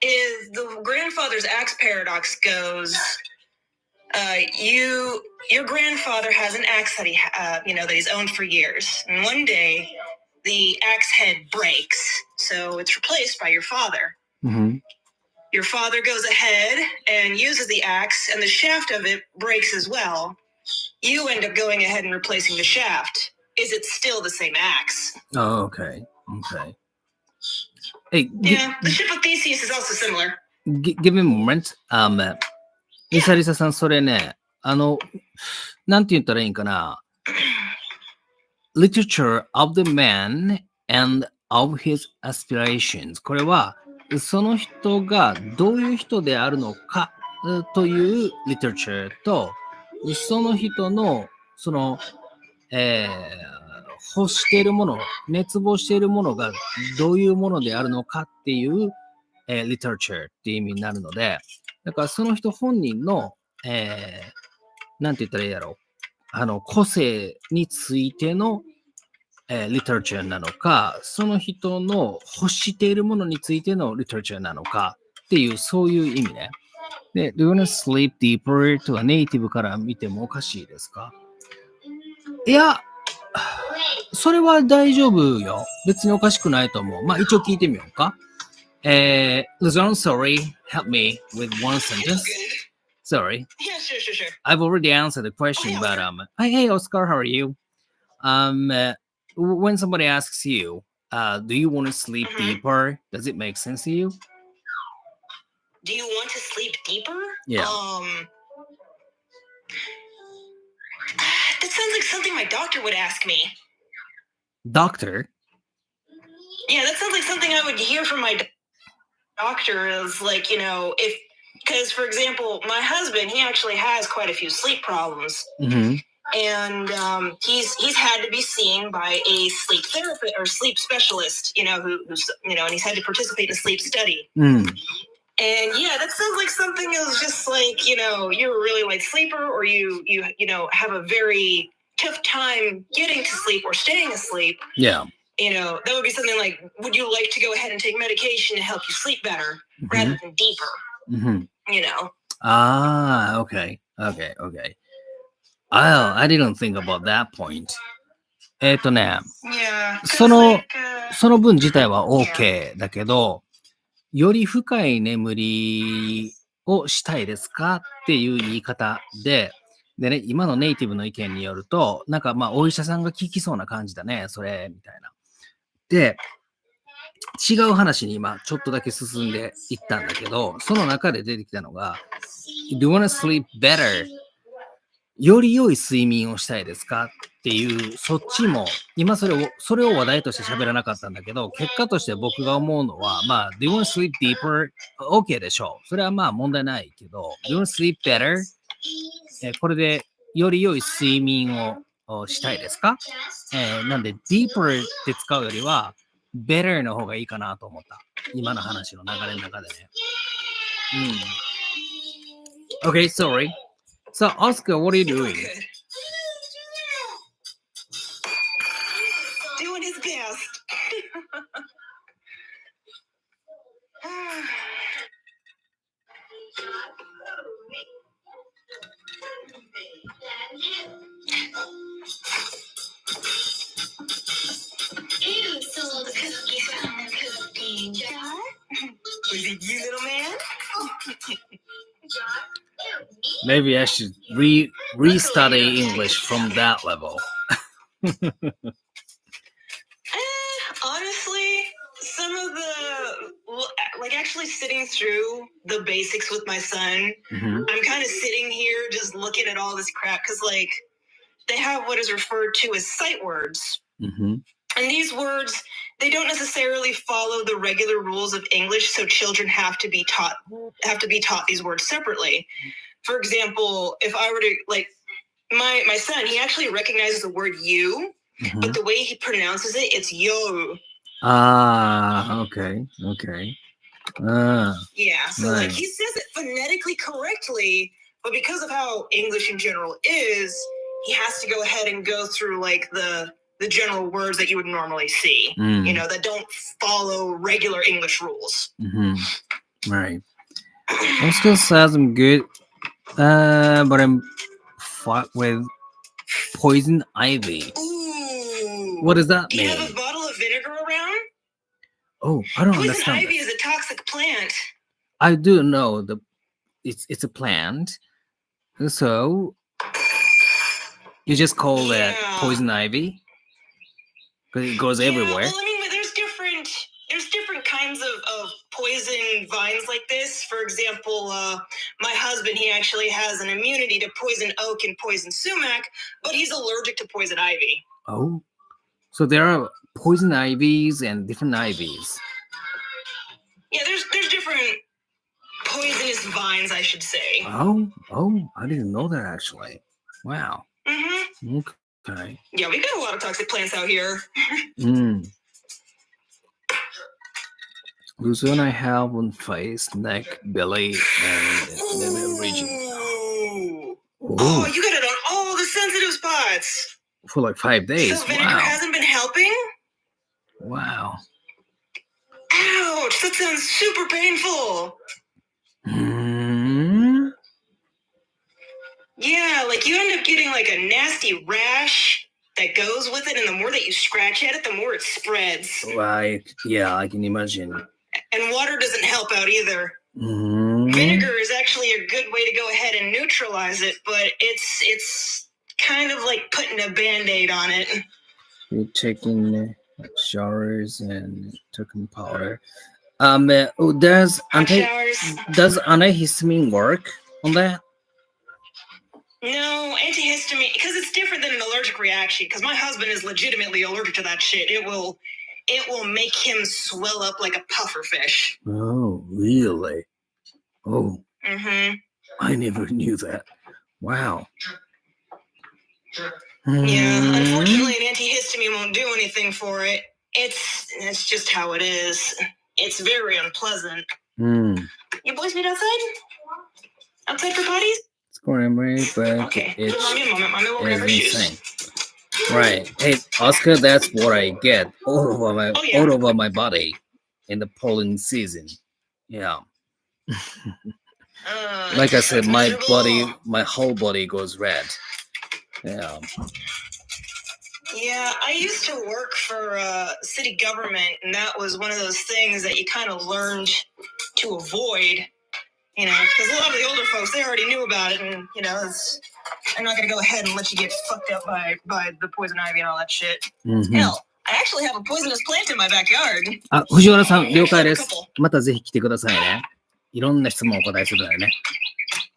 is the grandfather's axe paradox goes, your grandfather has an axe that that he's owned for years, and one day the axe head breaks, so it's replaced by your father. Mm-hmm. Your father goes ahead and uses the axe, and the shaft of it breaks as well. You end up going ahead and replacing the shaft. Is it still the same axe? Oh, okay. Hey, yeah, the ship of Theseus is also similar. Give me a moment. リサリサさん、それね、なんて言ったらいいんかな。Literature of the man and of his aspirations。これは、その人がどういう人であるのかという literature と、その人の、欲しているもの、熱望しているものがどういうものであるのかっていう、literature っていう意味になるので、だからその人本人の、なんて言ったらいいやろう。個性についての、literature なのか、その人の欲しているものについての literature なのかっていう、そういう意味ね。で、do you wanna sleep deeper とはネイティブから見てもおかしいですか？いや、それは大丈夫よ。別におかしくないと思う。まあ一応聞いてみようか。Luzon, sorry, help me with one sentence. Sorry. Yeah, sure. I've already answered the question, but hey, Oscar, how are you? When somebody asks you, do you want to sleep deeper? Does it make sense to you? Do you want to sleep deeper? Yeah. That sounds like something my doctor would ask me. Doctor? Yeah, that sounds like something I would hear from my doctor is like, because for example, my husband, he actually has quite a few sleep problems. Mm-hmm. And he's had to be seen by a sleep therapist or sleep specialist, who's and he's had to participate in a sleep study. Mm. And yeah, that sounds like something is just like, you're a really light sleeper, or you have a very tough time getting to sleep or staying asleep. Yeah. That would be something like, would you like to go ahead and take medication to help you sleep better rather than deeper? Mm-hmm. Ah, okay. I didn't think about that point. その分自体は OK だけど、より深い眠りをしたいですかっていう言い方で、ね、今のネイティブの意見によると、なんかお医者さんが聞きそうな感じだね、それ、みたいな。で、違う話に今ちょっとだけ進んでいったんだけど、その中で出てきたのが、Do you wanna sleep better? より良い睡眠をしたいですかっていう、そっちも、今それを話題として喋らなかったんだけど、結果として僕が思うのは、Do you wanna sleep deeper? OK でしょう。それは問題ないけど、Do you wanna sleep better? これでより良い睡眠をしたいですか？なんで、deeper って使うよりは、better の方がいいかなと思った。今の話の流れの中でね。Okay, sorry. So, Oscar, what are you doing? Doing his best. Who stole the cookies from the cookie jar? Was it you, little man? Maybe I should restudy English from that level. Honestly, some of actually sitting through the basics with my son, I'm kind of sitting here just looking at all this crap because, they have what is referred to as sight words. And these words, they don't necessarily follow the regular rules of English, so children have to be taught these words separately. For example, if I were to, my son, he actually recognizes the word you, but the way he pronounces it, it's yo. Okay. Yeah, so he says it phonetically correctly, but because of how English in general is, he has to go ahead and go through the general words that you would normally see, that don't follow regular English rules. Right. Oscar says I'm good, but I'm fought with poison ivy. Ooh. What does that Do you mean? have a bottle of vinegar around? Oh, I don't Poison understand ivy this. is a toxic plant. I do know it's a plant. So you just call that poison ivy? Because it goes everywhere. Well, I mean, there's different kinds of poison vines like this. For example, my husband, he actually has an immunity to poison oak and poison sumac, but he's allergic to poison ivy. Oh, so there are poison ivies and different ivies. Yeah, there's different poisonous vines, I should say. Oh, I didn't know that actually. Wow. Mm-hmm. Okay. Yeah, we got a lot of toxic plants out here. Lucy and I have on face, neck, belly, and the region. Oh, you got it on all the sensitive spots. For like 5 days. So vinegar hasn't been helping? Wow. Ouch, that sounds super painful. Yeah, like you end up getting like a nasty rash that goes with it, and the more that you scratch at it, the more it spreads. Right. Yeah, I can imagine. And water doesn't help out either. Vinegar is actually a good way to go ahead and neutralize it, but it's kind of like putting a Band-Aid on it. You're taking showers and talking powder. Does antihistamine work on that? No, antihistamine, because it's different than an allergic reaction, because my husband is legitimately allergic to that shit. It will make him swell up like a pufferfish. Oh, really? Oh. Mm-hmm. I never knew that. Wow. Yeah, unfortunately, an antihistamine won't do anything for it. It's just how it is. It's very unpleasant. You boys meet outside? Outside for potties? It's going away, but okay. Mommy, a moment. Mommy will grab her shoes. Right. Hey, Oscar, that's what I get all over my body in the pollen season. Yeah. Like I said, my whole body goes red. Yeah. Yeah, I used to work for city government, and that was one of those things that you kind of learned to avoid, because a lot of the older folks, they already knew about it, and, I'm not going to go ahead and let you get fucked up by the poison ivy and all that shit. Hell, I actually have a poisonous plant in my backyard. 藤原さん、了解です。またぜひ来てくださいね。いろんな質問をお答えするのでね。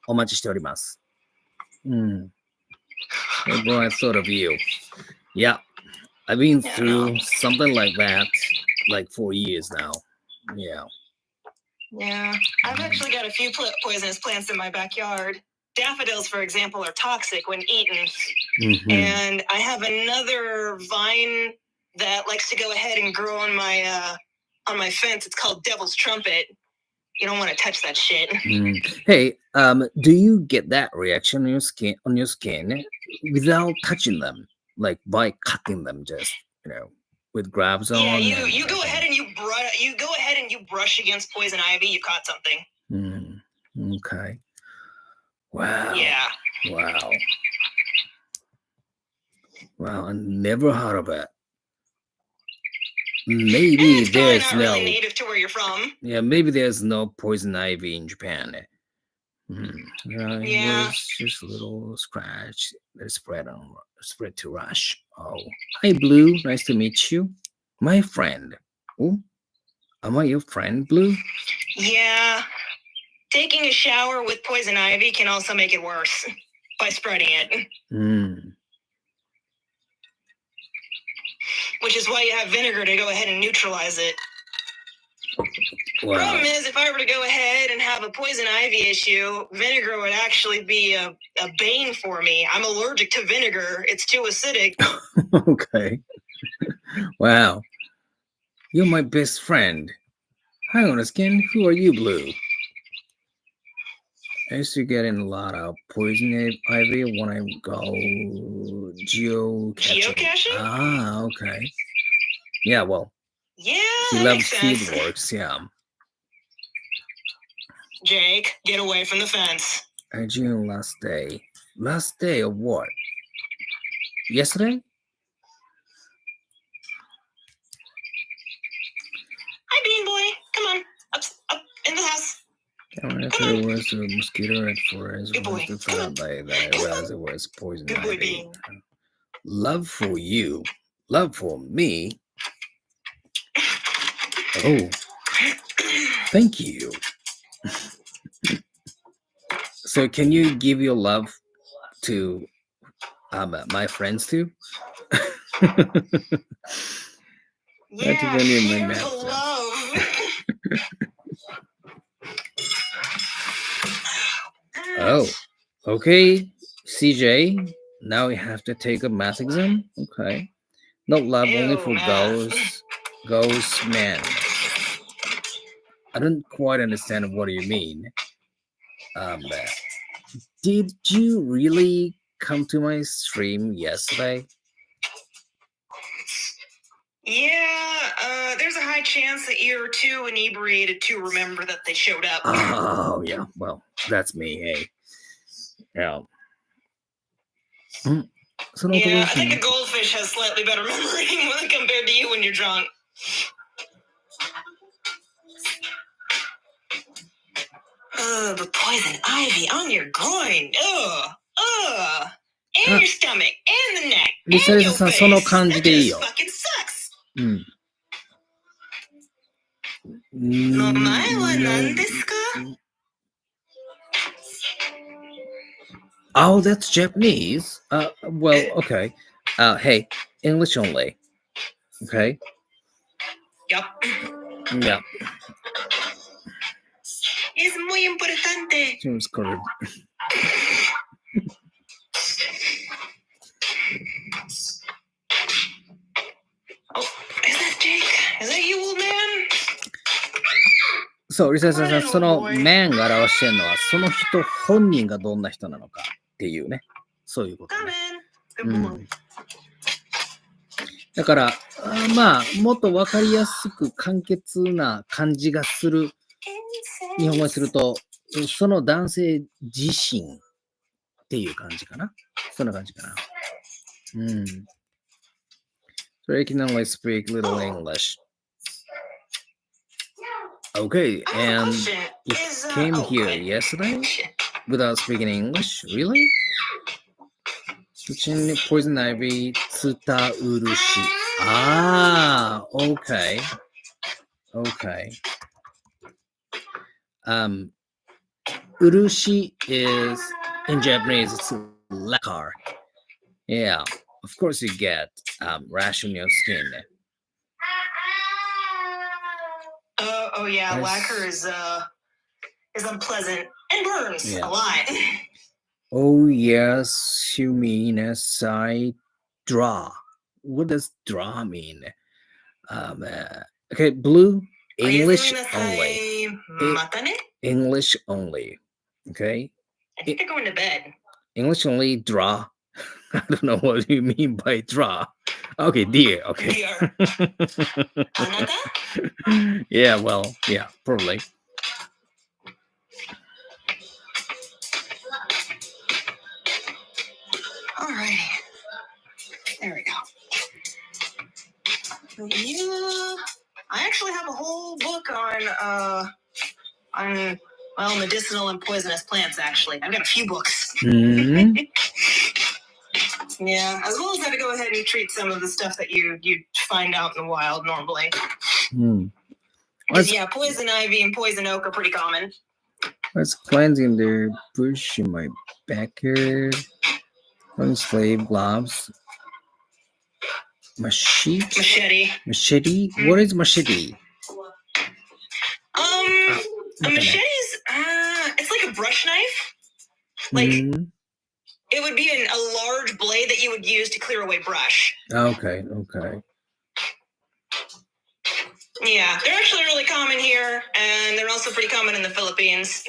お待ちしております。Well, I thought of you. Yeah, I've been through something like that, like 4 years now. Yeah. Yeah, I've actually got a few poisonous plants in my backyard. Daffodils, for example, are toxic when eaten. And I have another vine that likes to go ahead and grow on my fence. It's called Devil's Trumpet. You don't want to touch that shit. Hey, do you get that reaction on your skin without touching them, like by cutting them, just with gloves on? Yeah, you go ahead and you brush against poison ivy. You caught something. Okay. Wow. Yeah. Wow, I never heard of it. Maybe there's not really native to where you're from. Yeah, maybe there's no poison ivy in Japan. Yeah. It was just a little scratch that spread to rash. Oh, hi, Blue. Nice to meet you, my friend. Oh, am I your friend, Blue? Yeah. Taking a shower with poison ivy can also make it worse by spreading it. Which is why you have vinegar to go ahead and neutralize it. Wow. Problem is, if I were to go ahead and have a poison ivy issue, vinegar would actually be a bane for me. I'm allergic to vinegar. It's too acidic. Okay. Wow. You're my best friend. Hang on a second. Who are you, Blue? I used to get in a lot of poison ivy when I go geocaching. Ah, okay. Yeah, well. Yeah, he loves field works, yeah. Jake, get away from the fence. June last day. Last day of what? Yesterday? Hi, Bean Boy. Come on. Up in the house. There was a mosquito at forest. Good boy. Was found by that it was poison Good boy, ivy. Bean. Love for you. Love for me. Oh. Thank you. So can you give your love to my friends too? Yeah, share the love. Oh, okay, CJ. Now we have to take a math exam. Okay, not love only for ghost men. I don't quite understand what you mean. Did you really come to my stream yesterday? Yeah, there's a high chance that you're too inebriated to remember that they showed up. Oh, yeah. Well, that's me, hey. Yeah. Yeah, I think a goldfish has slightly better memory when compared to you when you're drunk. The poison ivy on your groin. And your stomach, and the neck, and your face. That just fucking sucks. 名前は何ですか? Oh, that's Japanese. Well, okay. Hey, English only. Okay. Yup. Yeah. Es muy importante. Seems correct. Oh, is that Jake? Is that you, old man? そう、リサさん、その man が表してるのは、その人本人がどんな人なのかっていうね。そういうことね。だから、まあ、もっとわかりやすく簡潔な感じがする。日本語にすると、その男性自身っていう感じかな。そんな感じかな。So I can only speak little English. Okay, and you came here yesterday without speaking English? Really? Teaching poison ivy, tsuta urushi. Ah, okay. Okay. Urushi is, in Japanese, it's lacquer. Yeah, of course you get rash on your skin. Oh yeah, lacquer is unpleasant and burns a lot. Oh yes, you mean as I draw. What does draw mean? Okay, blue, English only. English only. Okay. I think they're going to bed. English only, draw. I don't know what you mean by draw. Okay, dear. Okay. Dear. Anata? Yeah, well, yeah, probably. Alrighty. There we go. I actually have a whole book on medicinal and poisonous plants, actually. I've got a few books. Yeah, as well as how to go ahead and treat some of the stuff that you find out in the wild normally. Yeah, poison ivy and poison oak are pretty common. What's cleansing the bush in my backyard? On slave gloves. Machete. What is machete? A machete is it's like a brush knife. Like it would be a large blade that you would use to clear away brush. Okay. Yeah, they're actually really common here, and they're also pretty common in the Philippines.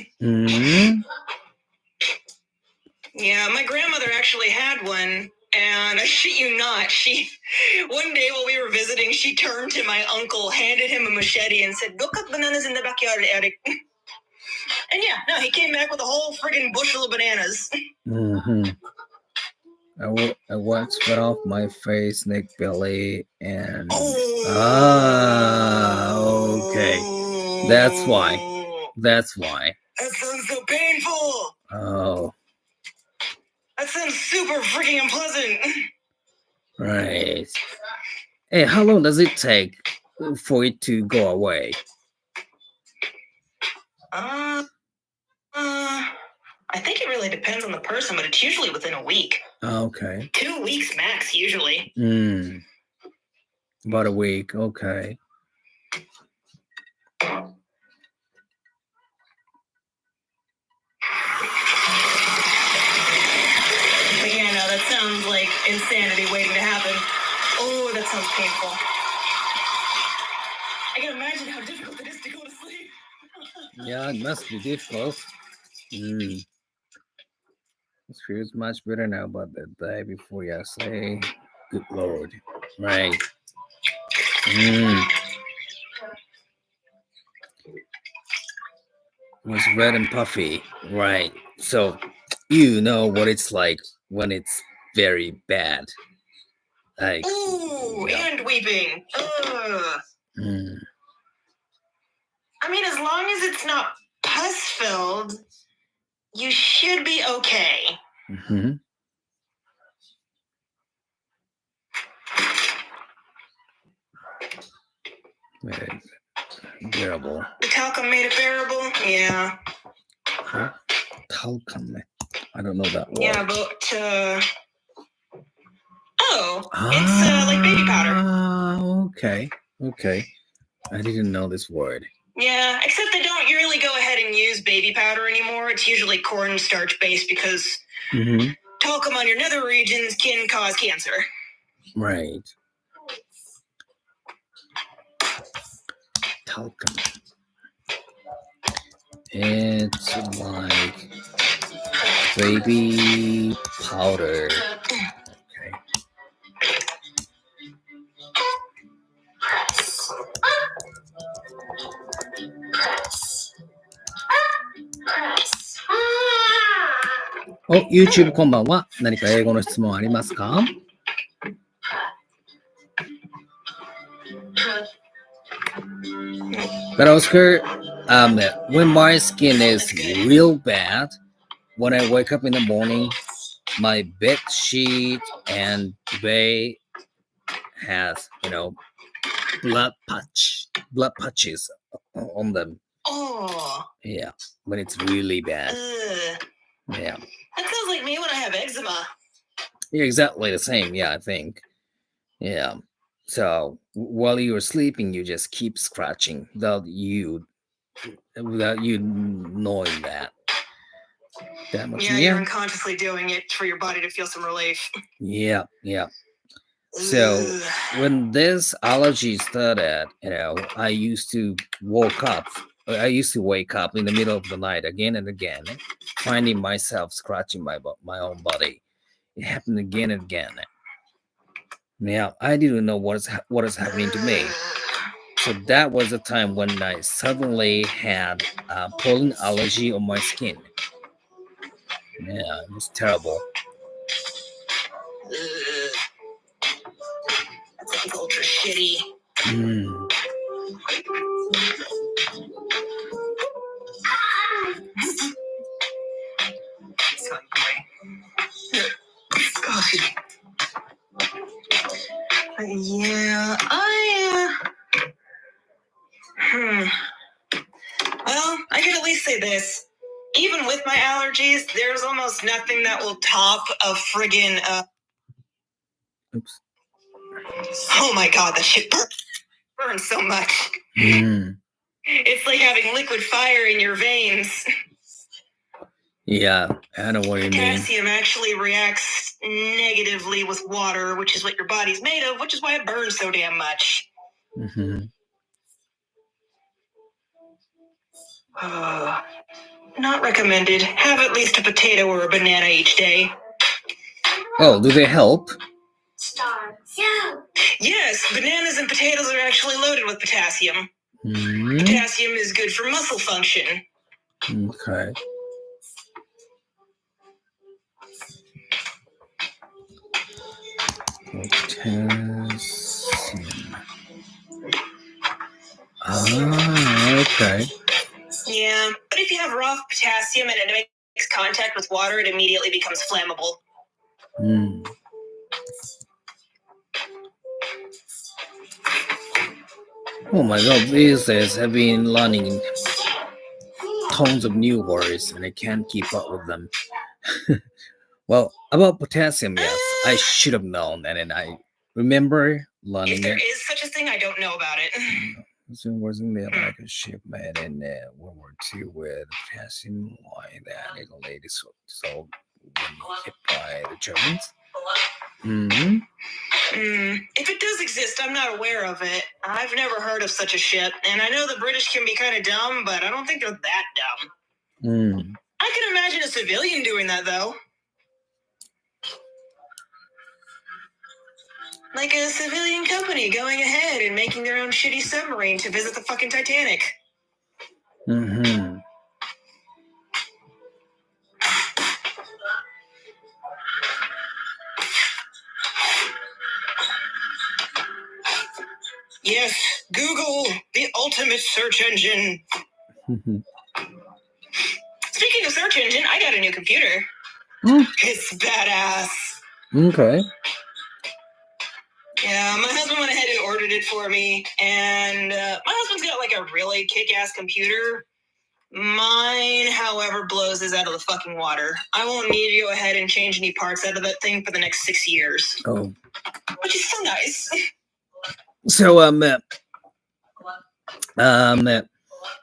Yeah, my grandmother actually had one, and I shit you not, one day while we were visiting, she turned to my uncle, handed him a machete, and said, "Go cut bananas in the backyard, Eric." And yeah, no, he came back with a whole friggin' bushel of bananas. I wax cut off my face, neck, belly, and okay. That's why. That sounds so painful. Oh, that sounds super freaking unpleasant. Right. Hey, how long does it take for it to go away? I think it really depends on the person, but it's usually within a week. Okay. 2 weeks max, usually. About a week, okay. But yeah, no, that sounds like insanity waiting to happen. Oh, that sounds painful. I can imagine how difficult it is to go to sleep. Yeah, it must be difficult. This feels much better now, but the day before yesterday, good Lord. Right. It was red and puffy. Right. So, you know what it's like when it's very bad. Like, and weeping. I mean, as long as it's not pus-filled, you should be okay. Bearable. The talcum made it bearable? Yeah. Huh? Talcum. I don't know that word. Yeah, but it's like baby powder. Okay. I didn't know this word. Yeah, except they don't really go ahead and use baby powder anymore. It's usually cornstarch based because talcum on your nether regions can cause cancer. Right. Talcum. It's like baby powder. Okay. YouTube こんばんは。何か英語の質問ありますか？But Oscar, when my skin is real bad, when I wake up in the morning, my bed sheet and bed has, blood patches on them. Oh. Yeah, when it's really bad. Yeah. That sounds like me when I have eczema. Yeah, exactly the same. Yeah, I think. Yeah. So while you're sleeping, you just keep scratching without you knowing that much. Yeah, you're unconsciously doing it for your body to feel some relief. Yeah. So when this allergy started, I used to wake up in the middle of the night again and again, finding myself scratching my own body. It happened again and again. Yeah, I didn't know what is happening to me. So that was the time when I suddenly had a pollen allergy on my skin. Yeah, it was terrible. That sounds ultra shitty. Silly boy. Yeah, Well, I could at least say this. Even with my allergies, there's almost nothing that will top a friggin' Oops. Oh my god, that shit burns so much. It's like having liquid fire in your veins. Yeah, I know what you mean. Potassium actually reacts negatively with water, which is what your body's made of, which is why it burns so damn much. Not recommended. Have at least a potato or a banana each day. Oh, do they help? Yes, bananas and potatoes are actually loaded with potassium. Potassium is good for muscle function. Okay. Potassium. Okay. Yeah, but if you have raw potassium and it makes contact with water, it immediately becomes flammable. Oh my god, these days I've been learning tons of new words and I can't keep up with them. Well, about potassium, yes, I should have known, and then I remember learning If there it. is such a thing, I don't know about it. So it was in the American ship made in World War II with potassium, why that little lady so hit by the Germans. If it does exist, I'm not aware of it. I've never heard of such a shit, and I know the British can be kind of dumb, but I don't think they're that dumb. I can imagine a civilian doing that, though. Like a civilian company going ahead and making their own shitty submarine to visit the fucking Titanic. Yes, Google, the ultimate search engine. Speaking of search engine, I got a new computer. It's badass. Okay. Yeah, my husband went ahead and ordered it for me, and my husband's got like a really kick-ass computer. Mine, however, blows us out of the fucking water. I won't need to go ahead and change any parts out of that thing for the next 6 years. Oh. Which is so nice. So,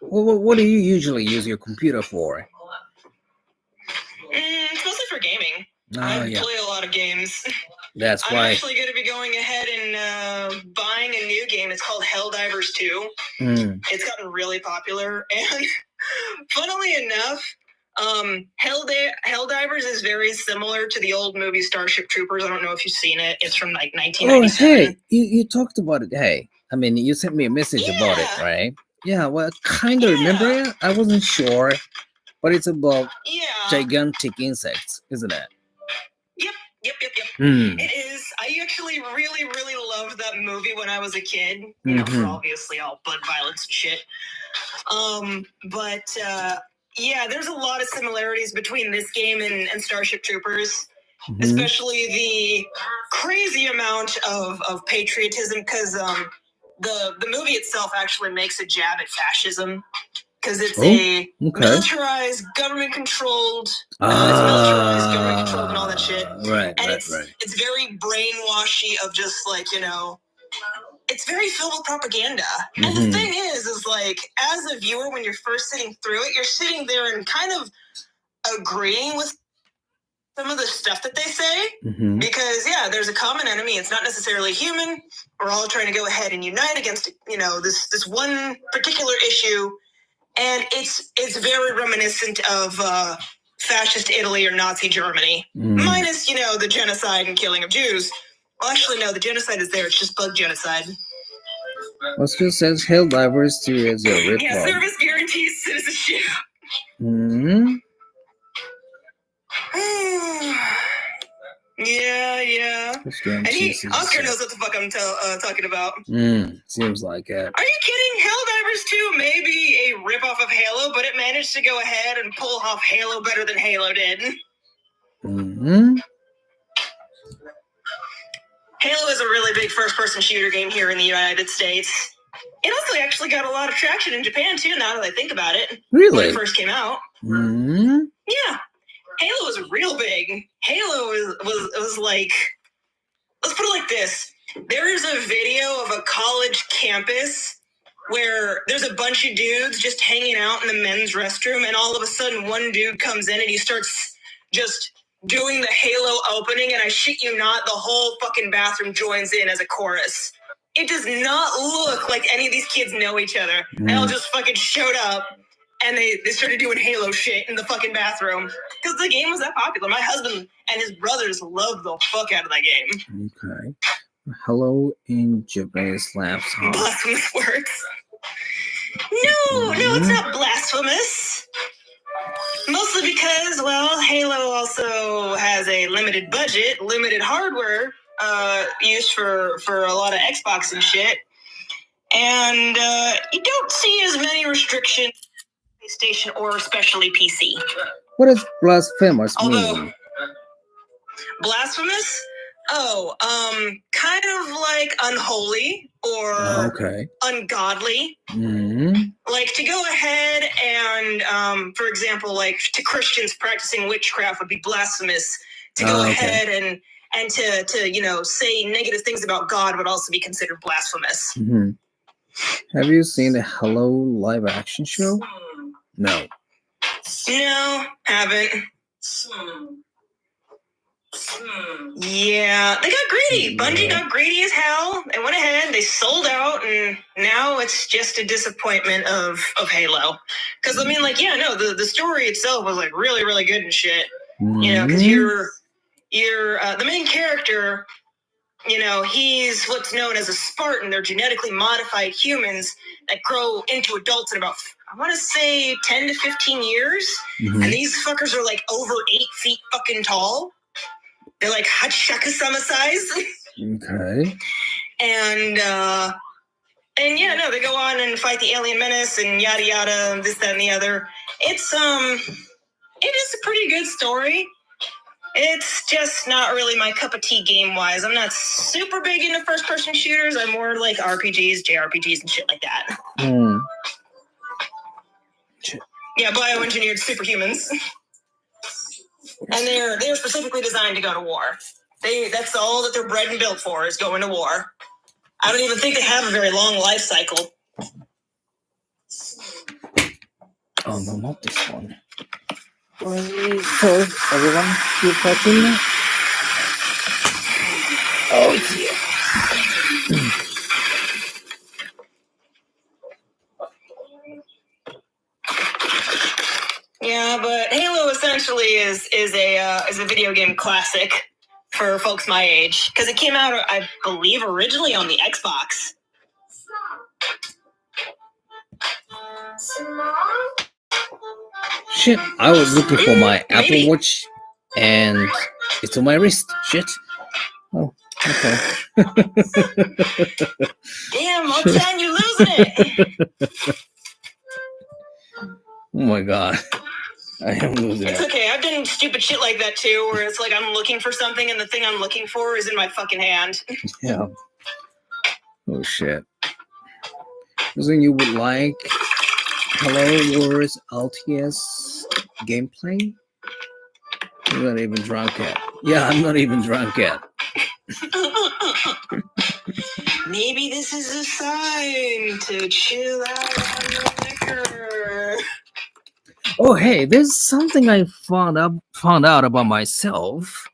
what do you usually use your computer for? It's mostly for gaming. I play a lot of games. That's why. I'm actually going to be going ahead and buying a new game. It's called Helldivers 2. It's gotten really popular, and funnily enough, Helldivers is very similar to the old movie Starship Troopers. I don't know if you've seen it. It's from like 1997. Oh, hey, you talked about it. Hey, I mean, you sent me a message about it, right? Yeah, well, I kind of remember it. I wasn't sure, but it's about gigantic insects, isn't it? Yep. It is. I actually really, really loved that movie when I was a kid. You know, for obviously all blood violence and shit. Yeah, there's a lot of similarities between this game and Starship Troopers, especially the crazy amount of patriotism, because the movie itself actually makes a jab at fascism, because it's militarized, government-controlled, and all that shit. Right. It's very brainwashy of just like, you know, it's very filled with propaganda. And the thing is like, as a viewer, when you're first sitting through it, you're sitting there and kind of agreeing with some of the stuff that they say, because there's a common enemy. It's not necessarily human. We're all trying to go ahead and unite against, you know, this one particular issue. And it's very reminiscent of fascist Italy or Nazi Germany, minus, you know, the genocide and killing of Jews. Well, actually, no, the genocide is there. It's just bug genocide. Well, still says Helldivers 2 as a ripoff. Yeah, service guarantees citizenship. Yeah. And Oscar knows what the fuck I'm talking about. Seems like it. Are you kidding? Helldivers 2 may be a ripoff of Halo, but it managed to go ahead and pull off Halo better than Halo did. Halo is a really big first-person shooter game here in the United States. It also actually got a lot of traction in Japan, too, now that I think about it. Really? When it first came out. Yeah. Halo was real big. Halo was like... Let's put it like this. There is a video of a college campus where there's a bunch of dudes just hanging out in the men's restroom, and all of a sudden one dude comes in and he starts just... doing the Halo opening, and I shit you not, the whole fucking bathroom joins in as a chorus. It does not look like any of these kids know each other. They all just fucking showed up, and they started doing Halo shit in the fucking bathroom. Because the game was that popular. My husband and his brothers loved the fuck out of that game. Okay. Hello in Japanese slaps hard. Blasphemous words. No, it's not blasphemous. well, Halo also has a limited budget, limited hardware used for a lot of Xbox and shit. And you don't see as many restrictions on PlayStation or especially PC. What does blasphemous Although, mean? Blasphemous? Oh, kind of like unholy or ungodly. Like to go ahead and, for example, like to Christians practicing witchcraft would be blasphemous. To go ahead and to say negative things about God would also be considered blasphemous. Have you seen the Hello live action show? No. No, haven't. Yeah, they got greedy. Bungie got greedy as hell. They went ahead, they sold out, and now it's just a disappointment of Halo. Because I mean, the story itself was like really, really good and shit. Because you're the main character. He's what's known as a Spartan. They're genetically modified humans that grow into adults in about, I want to say, 10 to 15 years. And these fuckers are like over 8 feet fucking tall. They're like Hachishaka-sama size. Okay. And they go on and fight the alien menace and yada yada, this, that, and the other. It is a pretty good story. It's just not really my cup of tea game-wise. I'm not super big into first-person shooters. I'm more like RPGs, JRPGs, and shit like that. Yeah, bioengineered superhumans. And they're specifically designed to go to war. That's all that they're bred and built for, is going to war. I don't even think they have a very long life cycle. Oh, no, not this one. So, everyone, keep talking. Oh, yeah. Yeah, but Halo essentially is a video game classic for folks my age, because it came out, I believe, originally on the Xbox. Shit, I was looking for my Apple Watch, and it's on my wrist. Shit. Oh, okay. Damn, Motan, you're losing it. Oh my god. I am losing it. It's okay. I've done stupid shit like that too, where it's like I'm looking for something and the thing I'm looking for is in my fucking hand. Yeah. Oh shit. Something you would like? Hello Wars LTS gameplay? You're not even drunk yet. Yeah, I'm not even drunk yet. Maybe this is a sign to chill out on the liquor. Oh, hey, there's something I found out about myself.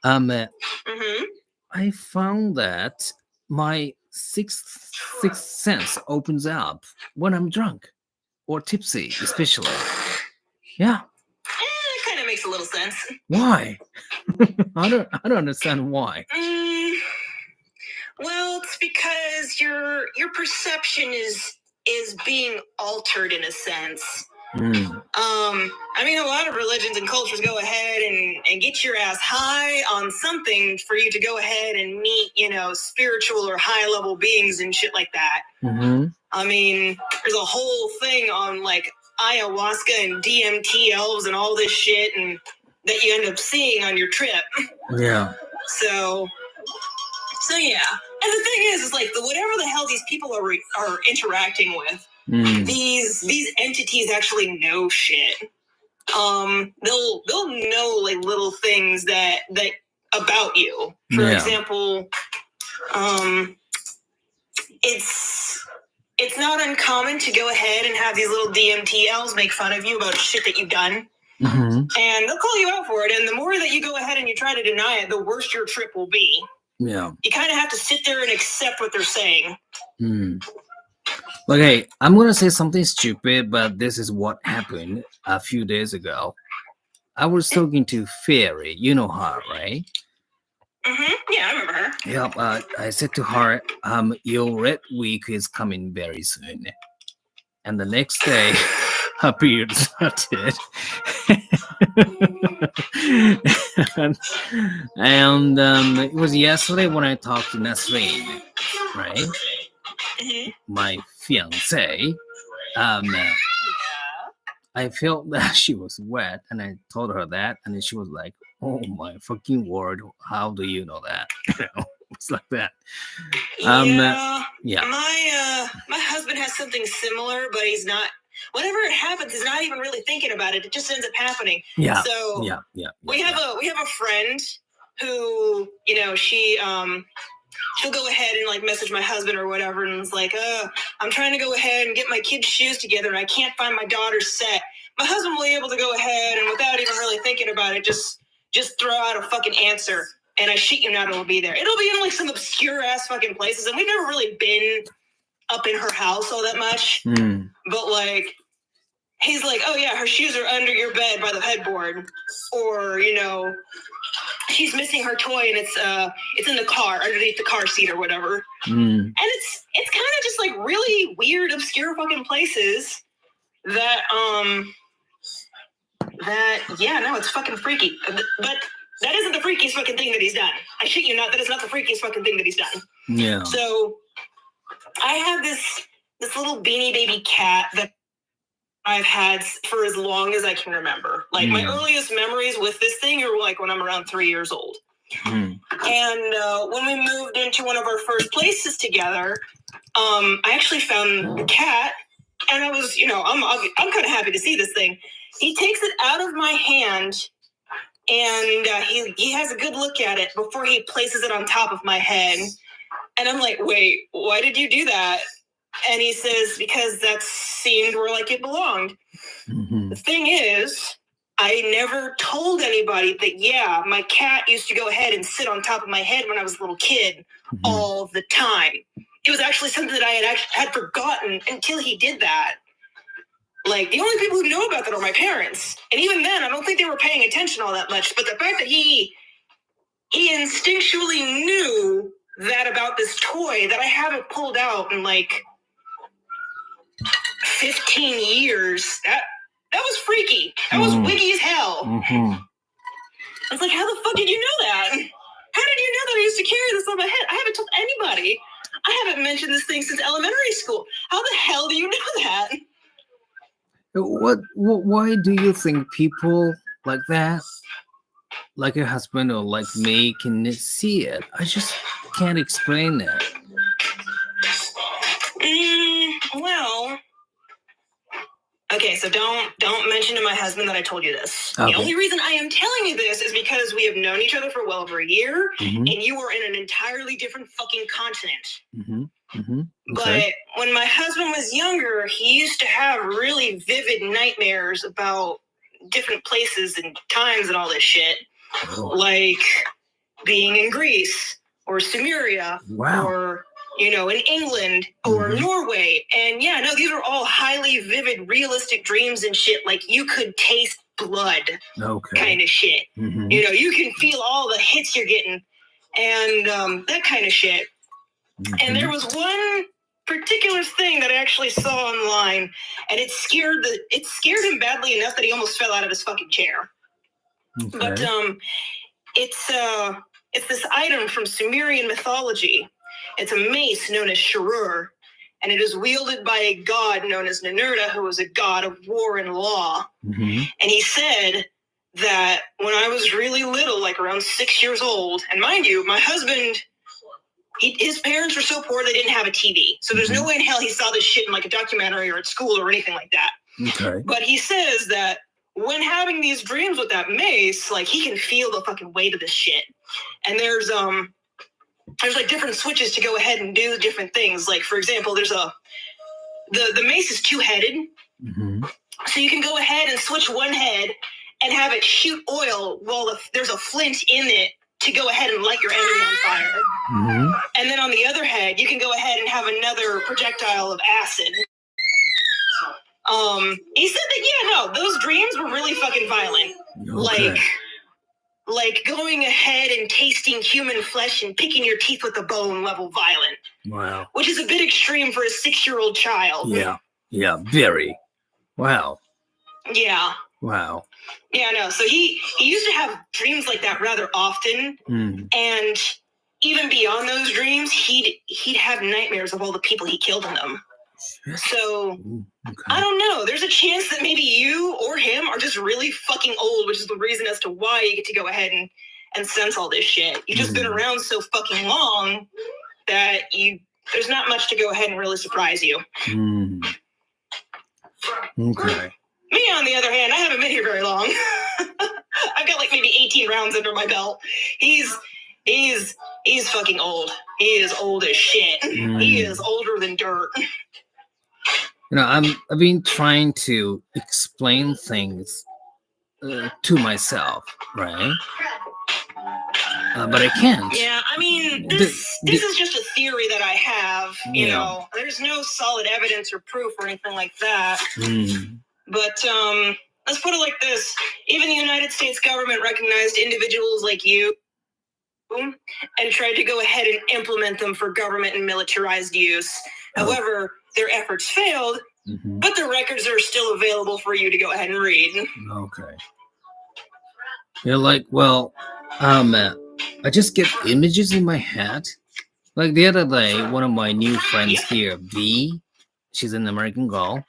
I found that my sixth sense opens up when I'm drunk or tipsy, especially. Yeah. That kind of makes a little sense. Why? I don't understand why. Well, it's because your perception is being altered in a sense. I mean, a lot of religions and cultures go ahead and get your ass high on something for you to go ahead and meet, spiritual or high level beings and shit like that. I mean, there's a whole thing on like ayahuasca and DMT elves and all this shit and that you end up seeing on your trip. Yeah. So yeah. And the thing is like whatever the hell these people are interacting with, these entities actually know shit. They'll know like little things that about you. For example, it's not uncommon to go ahead and have these little DMT elves make fun of you about shit that you've done. And they'll call you out for it. And the more that you go ahead and you try to deny it, the worse your trip will be. Yeah. You kind of have to sit there and accept what they're saying. Okay, I'm going to say something stupid, but this is what happened a few days ago. I was talking to Fairy. You know her, right? Yeah, I remember her. Yep. I said to her, your Red Week is coming very soon. And the next day, her period started. and it was yesterday when I talked to Nasreen, right? My fiance. I felt that she was wet, and I told her that, and then she was like, "Oh my fucking word! How do you know that?" It's like that. My husband has something similar, but he's not. Whenever it happens, he's not even really thinking about it. It just ends up happening. Yeah. So we have a friend who, she'll go ahead and like message my husband or whatever, and it's like, I'm trying to go ahead and get my kids' shoes together, and I can't find my daughter's set. My husband will be able to go ahead and without even really thinking about it, just throw out a fucking answer. And I shit you not, it'll be there. It'll be in like some obscure ass fucking places, and we've never really been up in her house all that much. But like, he's like, oh yeah, her shoes are under your bed by the headboard, or she's missing her toy and it's in the car underneath the car seat or whatever. And it's kind of just like really weird, obscure fucking places that it's fucking freaky. But that isn't the freakiest fucking thing that he's done. I shit you not, that is not the freakiest fucking thing that he's done. Yeah. So I have this little beanie baby cat that I've had for as long as I can remember. Like my earliest memories with this thing are like when I'm around 3 years old. And when we moved into one of our first places together, I actually found the cat, and I was, I'm kind of happy to see this thing. He takes it out of my hand, and he has a good look at it before he places it on top of my head. And I'm like, wait, why did you do that? And he says, because that seemed where like it belonged. The thing is, I never told anybody that, my cat used to go ahead and sit on top of my head when I was a little kid all the time. It was actually something that I had forgotten until he did that. Like, the only people who know about that are my parents. And even then, I don't think they were paying attention all that much. But the fact that he instinctually knew that about this toy that I haven't pulled out in like 15 years, that was freaky. That was wiggy as hell. I was like, how the fuck did you know that? How did you know that I used to carry this on my head? I haven't told anybody. I haven't mentioned this thing since elementary school. How the hell do you know that? Why do you think people like that, like your husband or like me, can see it? I just can't explain it. Well, okay, so don't mention to my husband that I told you this. Okay. The only reason I am telling you this is because we have known each other for well over a year, and you are in an entirely different fucking continent. But when my husband was younger, he used to have really vivid nightmares about different places and times and all this shit. Like being in Greece or Sumeria or, in England or Norway. And these are all highly vivid, realistic dreams and shit. Like you could taste blood kind of shit. You can feel all the hits you're getting and that kind of shit. And there was one particular thing that I actually saw online, and it scared him badly enough that he almost fell out of his fucking chair. But it's this item from Sumerian mythology. It's a mace known as Sharur, and it is wielded by a god known as Ninurta, who was a god of war and law. And he said that when I was really little, like around 6 years old, and mind you, my husband, his parents were so poor they didn't have a TV. So there's no way in hell he saw this shit in like a documentary or at school or anything like that. But he says that when having these dreams with that mace, like he can feel the fucking weight of this shit. And there's like different switches to go ahead and do different things. Like for example, there's the mace is two-headed. So you can go ahead and switch one head and have it shoot oil while there's a flint in it to go ahead and light your enemy on fire. And then on the other head, you can go ahead and have another projectile of acid. He said that, those dreams were really fucking violent. Like going ahead and tasting human flesh and picking your teeth with a bone level violent. Wow. Which is a bit extreme for a 6-year-old child. Yeah, very. Wow. Yeah. Wow. Yeah, no. So he used to have dreams like that rather often, and even beyond those dreams, he'd have nightmares of all the people he killed in them. So Okay. I don't know. There's a chance that maybe you or him are just really fucking old, which is the reason as to why you get to go ahead and sense all this shit. You've just been around so fucking long that there's not much to go ahead and really surprise you. Okay. Me, on the other hand, I haven't been here very long. I've got like maybe 18 rounds under my belt. He's fucking old. He is old as shit. He is older than dirt. I've been trying to explain things to myself, right? But I can't. Yeah, I mean, this is just a theory that I have. You know, there's no solid evidence or proof or anything like that. But let's put it like this: even the United States government recognized individuals like you and tried to go ahead and implement them for government and militarized use. However, their efforts failed, but the records are still available for you to go ahead and read. Okay. You're like, well, I just get images in my head. Like the other day, one of my new friends here, V, she's an American girl.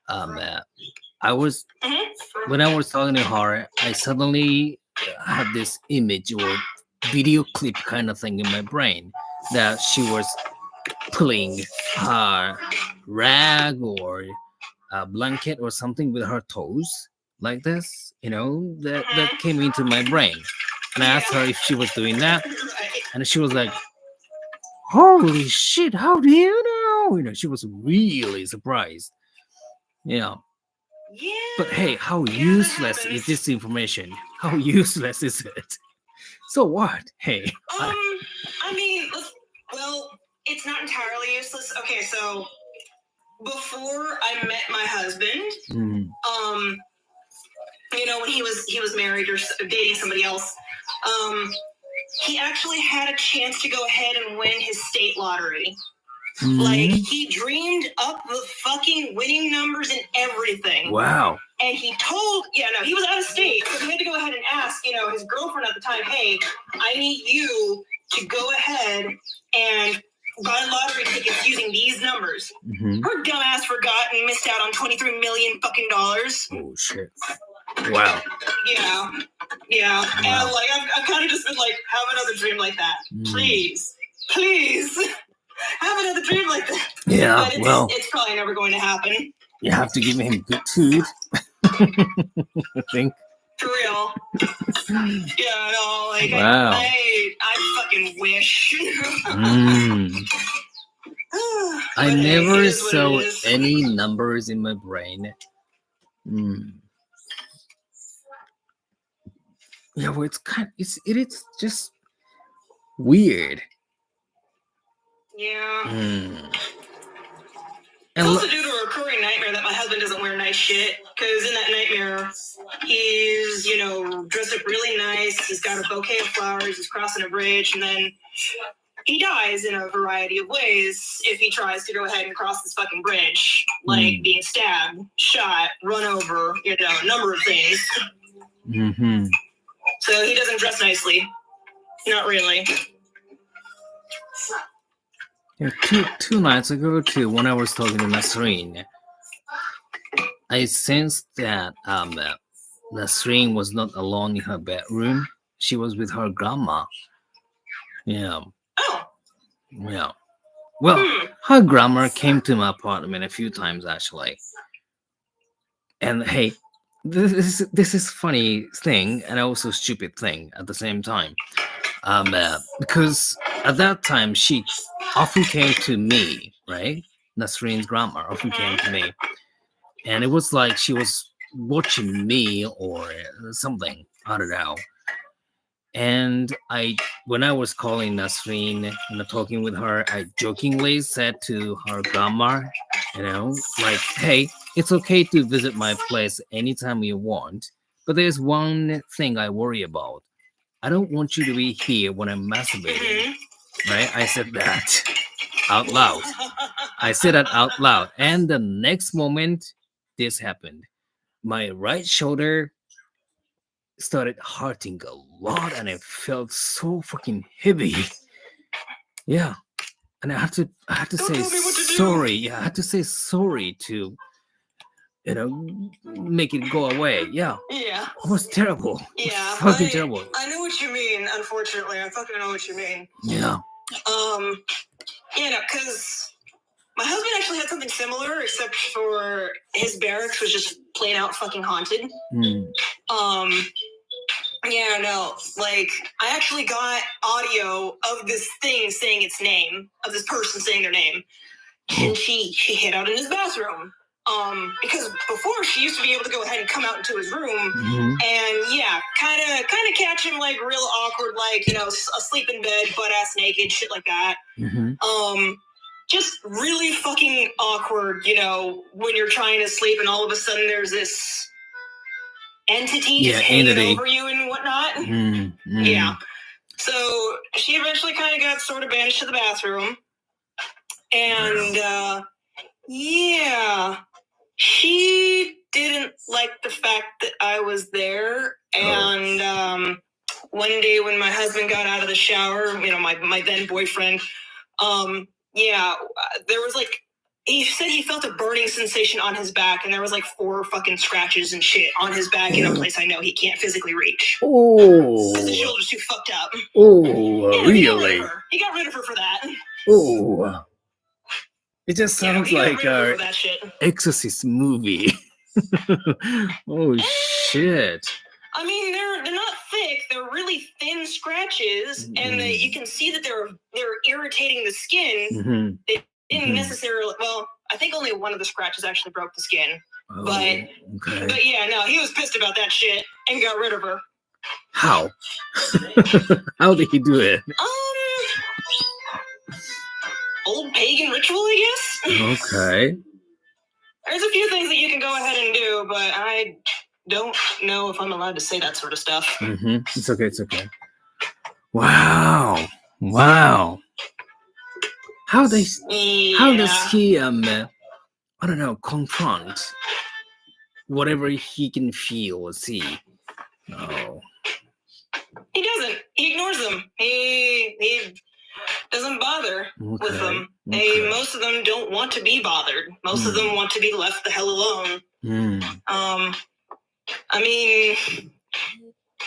When I was talking to her, I suddenly had this image or video clip kind of thing in my brain that she was pulling her rag or a blanket or something with her toes like this, that came into my brain. And I asked her if she was doing that, and she was like, holy shit, how do you know? She was really surprised. Yeah. But hey, how useless is this information? How useless is it? So what? Hey. I mean, well, it's not entirely useless. Okay, so before I met my husband, when he was married or dating somebody else, he actually had a chance to go ahead and win his state lottery. Like, he dreamed up the fucking winning numbers and everything. Wow. And he was out of state, so he had to go ahead and ask, his girlfriend at the time, hey, I need you to go ahead and buy lottery tickets using these numbers. Her dumbass forgot and missed out on $23 million fucking dollars. Oh shit! Wow. Yeah. Wow. And I've kind of just been like, have another dream like that, please. Have another dream like that. Yeah. But it's probably never going to happen. You have to give him good food. I think. For real. Yeah, no, wow. I fucking wish. I never saw any numbers in my brain. Yeah, well, it's just weird. Yeah. It's also due to a recurring nightmare that my husband doesn't wear nice shit, because in that nightmare, he's, dressed up really nice, he's got a bouquet of flowers, he's crossing a bridge, and then he dies in a variety of ways if he tries to go ahead and cross this fucking bridge, like being stabbed, shot, run over, a number of things. So he doesn't dress nicely. Not really. Yeah, two nights ago, too, when I was talking to Nasreen, I sensed that Nasreen was not alone in her bedroom. She was with her grandma. Yeah. Oh. Yeah. Well, her grandma came to my apartment a few times, actually. And hey, this is funny thing and also stupid thing at the same time. Because at that time she often came to me, right? Nasreen's grandma often came to me, and it was like she was watching me or something. I don't know. And when I was calling Nasreen and talking with her, I jokingly said to her grandma, like, hey, it's okay to visit my place anytime you want, but there's one thing I worry about. I don't want you to be here when I'm masturbating, right? I said that out loud. I said that out loud. And the next moment, this happened. my right shoulder started hurting a lot, and it felt so fucking heavy. Yeah, and I had to say sorry. Yeah, I had to say sorry to, make it go away. Yeah. Yeah. It was terrible. Yeah. Fucking terrible. I know what you mean, unfortunately. I fucking know what you mean. Yeah. Because my husband actually had something similar, except for his barracks was just plain out fucking haunted. I actually got audio of this thing saying its name, of this person saying their name, and she hid out in his bathroom. Because before she used to be able to go ahead and come out into his room and kind of catch him like real awkward, like, asleep in bed, butt ass naked, shit like that. Just really fucking awkward, when you're trying to sleep and all of a sudden there's this entity just hanging over you and whatnot. Yeah. So she eventually kind of got sort of banished to the bathroom. And, she didn't like the fact that I was there. And one day when my husband got out of the shower, my then boyfriend, there was like, he said he felt a burning sensation on his back, and there was like 4 fucking scratches and shit on his back in a place I know he can't physically reach. Oh. His shoulder's too fucked up. Oh, really? He got rid of her for that. Oh. It just sounds like our Exorcist movie. Oh, shit. I mean, they're not thick. They're really thin scratches, and you can see that they're irritating the skin. They didn't necessarily. Well, I think only one of the scratches actually broke the skin. Oh, but okay. He was pissed about that shit and got rid of her. How? How did he do it? Old pagan ritual, I guess. Okay. There's a few things that you can go ahead and do, but I don't know if I'm allowed to say that sort of stuff. It's okay. Wow. How does he I don't know, confront whatever he can feel or see? No. He doesn't. He ignores them. He doesn't bother with them. Most of them don't want to be bothered. Most of them want to be left the hell alone. I mean,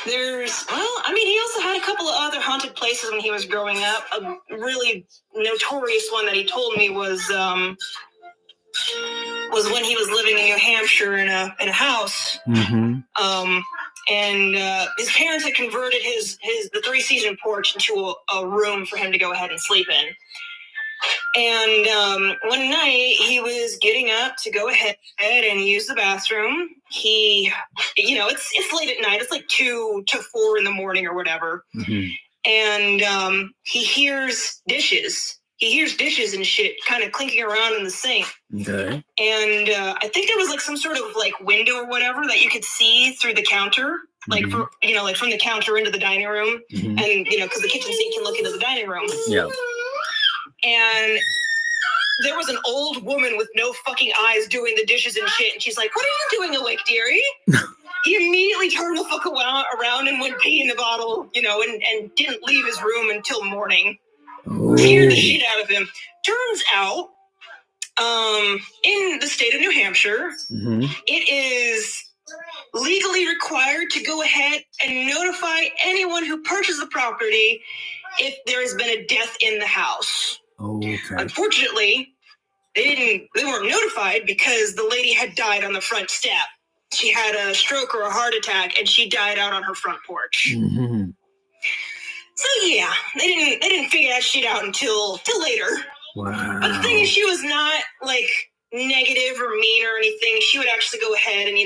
he also had a couple of other haunted places when he was growing up. A really notorious one that he told me was when he was living in New Hampshire in a house. And his parents had converted the 3-season porch into a room for him to go ahead and sleep in. And one night he was getting up to go ahead and use the bathroom. It's late at night. It's like 2 to 4 in the morning or whatever. And he hears dishes. He hears dishes and shit kind of clinking around in the sink. Okay. And I think there was like some sort of like window or whatever that you could see through the counter, like from the counter into the dining room, and because the kitchen sink can look into the dining room. Yeah. And there was an old woman with no fucking eyes doing the dishes and shit, and she's like, "What are you doing awake, dearie?" He immediately turned the fuck around and went pee in the bottle, and didn't leave his room until morning. Scared the shit out of him. Turns out, in the state of New Hampshire, it is legally required to go ahead and notify anyone who purchases the property if there has been a death in the house. Okay. Unfortunately, they weren't notified because the lady had died on the front step. She had a stroke or a heart attack, and she died out on her front porch. So yeah, they didn't figure that shit out until later. Wow. But the thing is, she was not like negative or mean or anything. She would actually go ahead and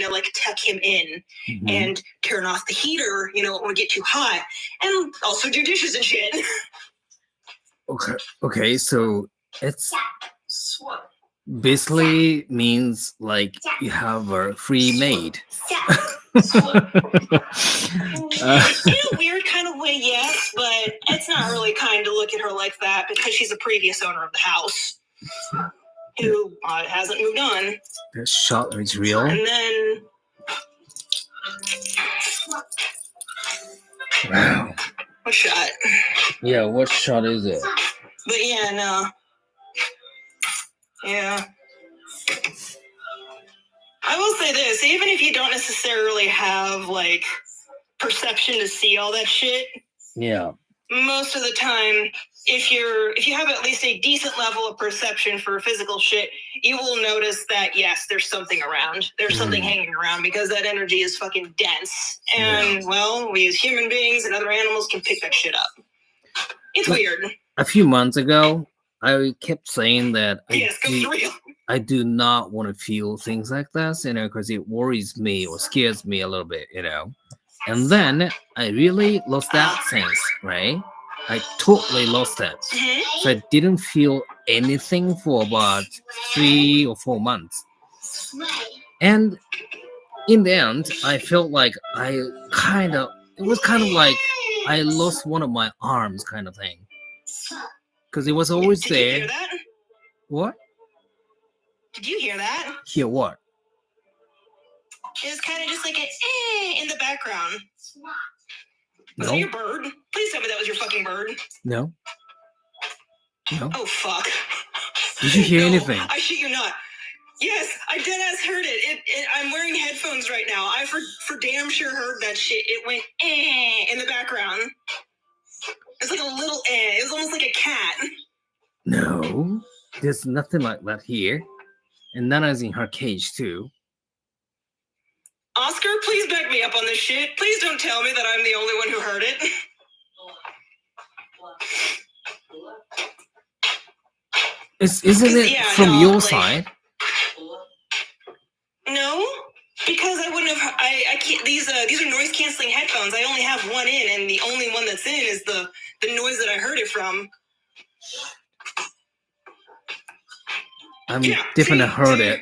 tuck him in and turn off the heater, when it would get too hot, and also do dishes and shit. Okay, so it's basically means like you have a free maid. In a weird kind of way, yes, but it's not really kind to look at her like that because she's a previous owner of the house who hasn't moved on. The shot is real. And then Wow. What shot? Yeah, what shot is it? But yeah, no. Yeah. I will say this, even if you don't necessarily have, like, perception to see all that shit, Yeah. most of the time, if you have at least a decent level of perception for physical shit, you will notice that, yes, there's something around. There's something hanging around because that energy is fucking dense. And, well, we as human beings and other animals can pick that shit up. It's weird. A few months ago, I kept saying that real. I do not want to feel things like this, because it worries me or scares me a little bit, And then I really lost that sense, right? I totally lost it. Mm-hmm. So I didn't feel anything for about 3 or 4 months. And in the end, I felt like it was kind of like I lost one of my arms kind of thing. Because it was always Did there. You hear that? What? Did you hear that? Hear what? It was kind of just like in the background. Was No. that your bird? Please tell me that was your fucking bird. No. Oh, fuck. Did you hear anything? I shit you not. Yes, I deadass heard it. I'm wearing headphones right now. I for damn sure heard that shit. It went in the background. It's like a little It was almost like a cat. No, there's nothing like that here. And Nana's in her cage too. Oscar, please back me up on this shit. Please don't tell me that I'm the only one who heard it. Isn't it from your side? No, because I wouldn't have. I can't. These are noise canceling headphones. I only have one in, and the only one that's in is the noise that I heard it from. I'm definitely heard it.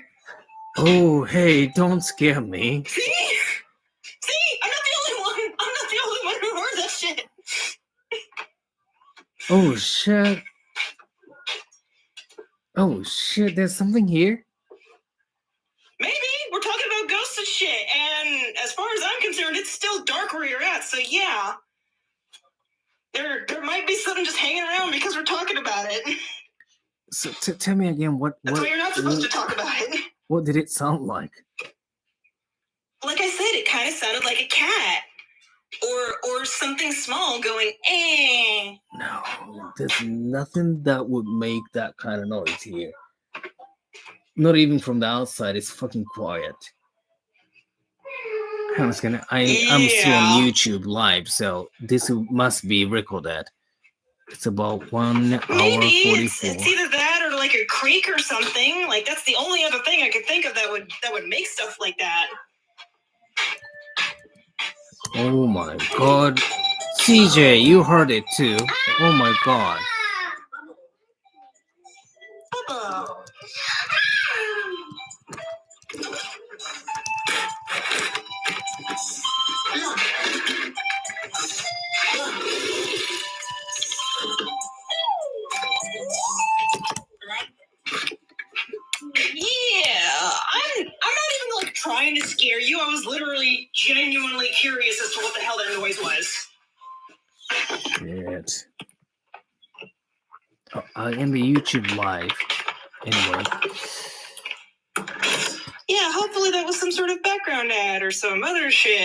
Oh, hey, don't scare me. See, I'm not the only one. I'm not the only one who heard that shit. Oh shit. Oh shit, there's something here? Maybe. We're talking about ghosts and shit, and as far as I'm concerned, it's still dark where you're at, so yeah. There might be something just hanging around because we're talking about it. So tell me again, That's why you're not supposed to talk about it. What did it sound like? Like I said, it kind of sounded like a cat. Or something small going, eh. No, there's nothing that would make that kind of noise here. Not even from the outside, it's fucking quiet. I'm still on YouTube live, so this must be recorded. It's about 1 hour 44. It's either that or like a creek or something. Like that's the only other thing I could think of that would make stuff like that. Oh my god. CJ, you heard it too. Oh my god. I'm not even like trying to scare you. I was literally genuinely curious as to what the hell that noise was. Shit. I am the YouTube live. Anyway. Yeah, hopefully that was some sort of background ad or some other shit.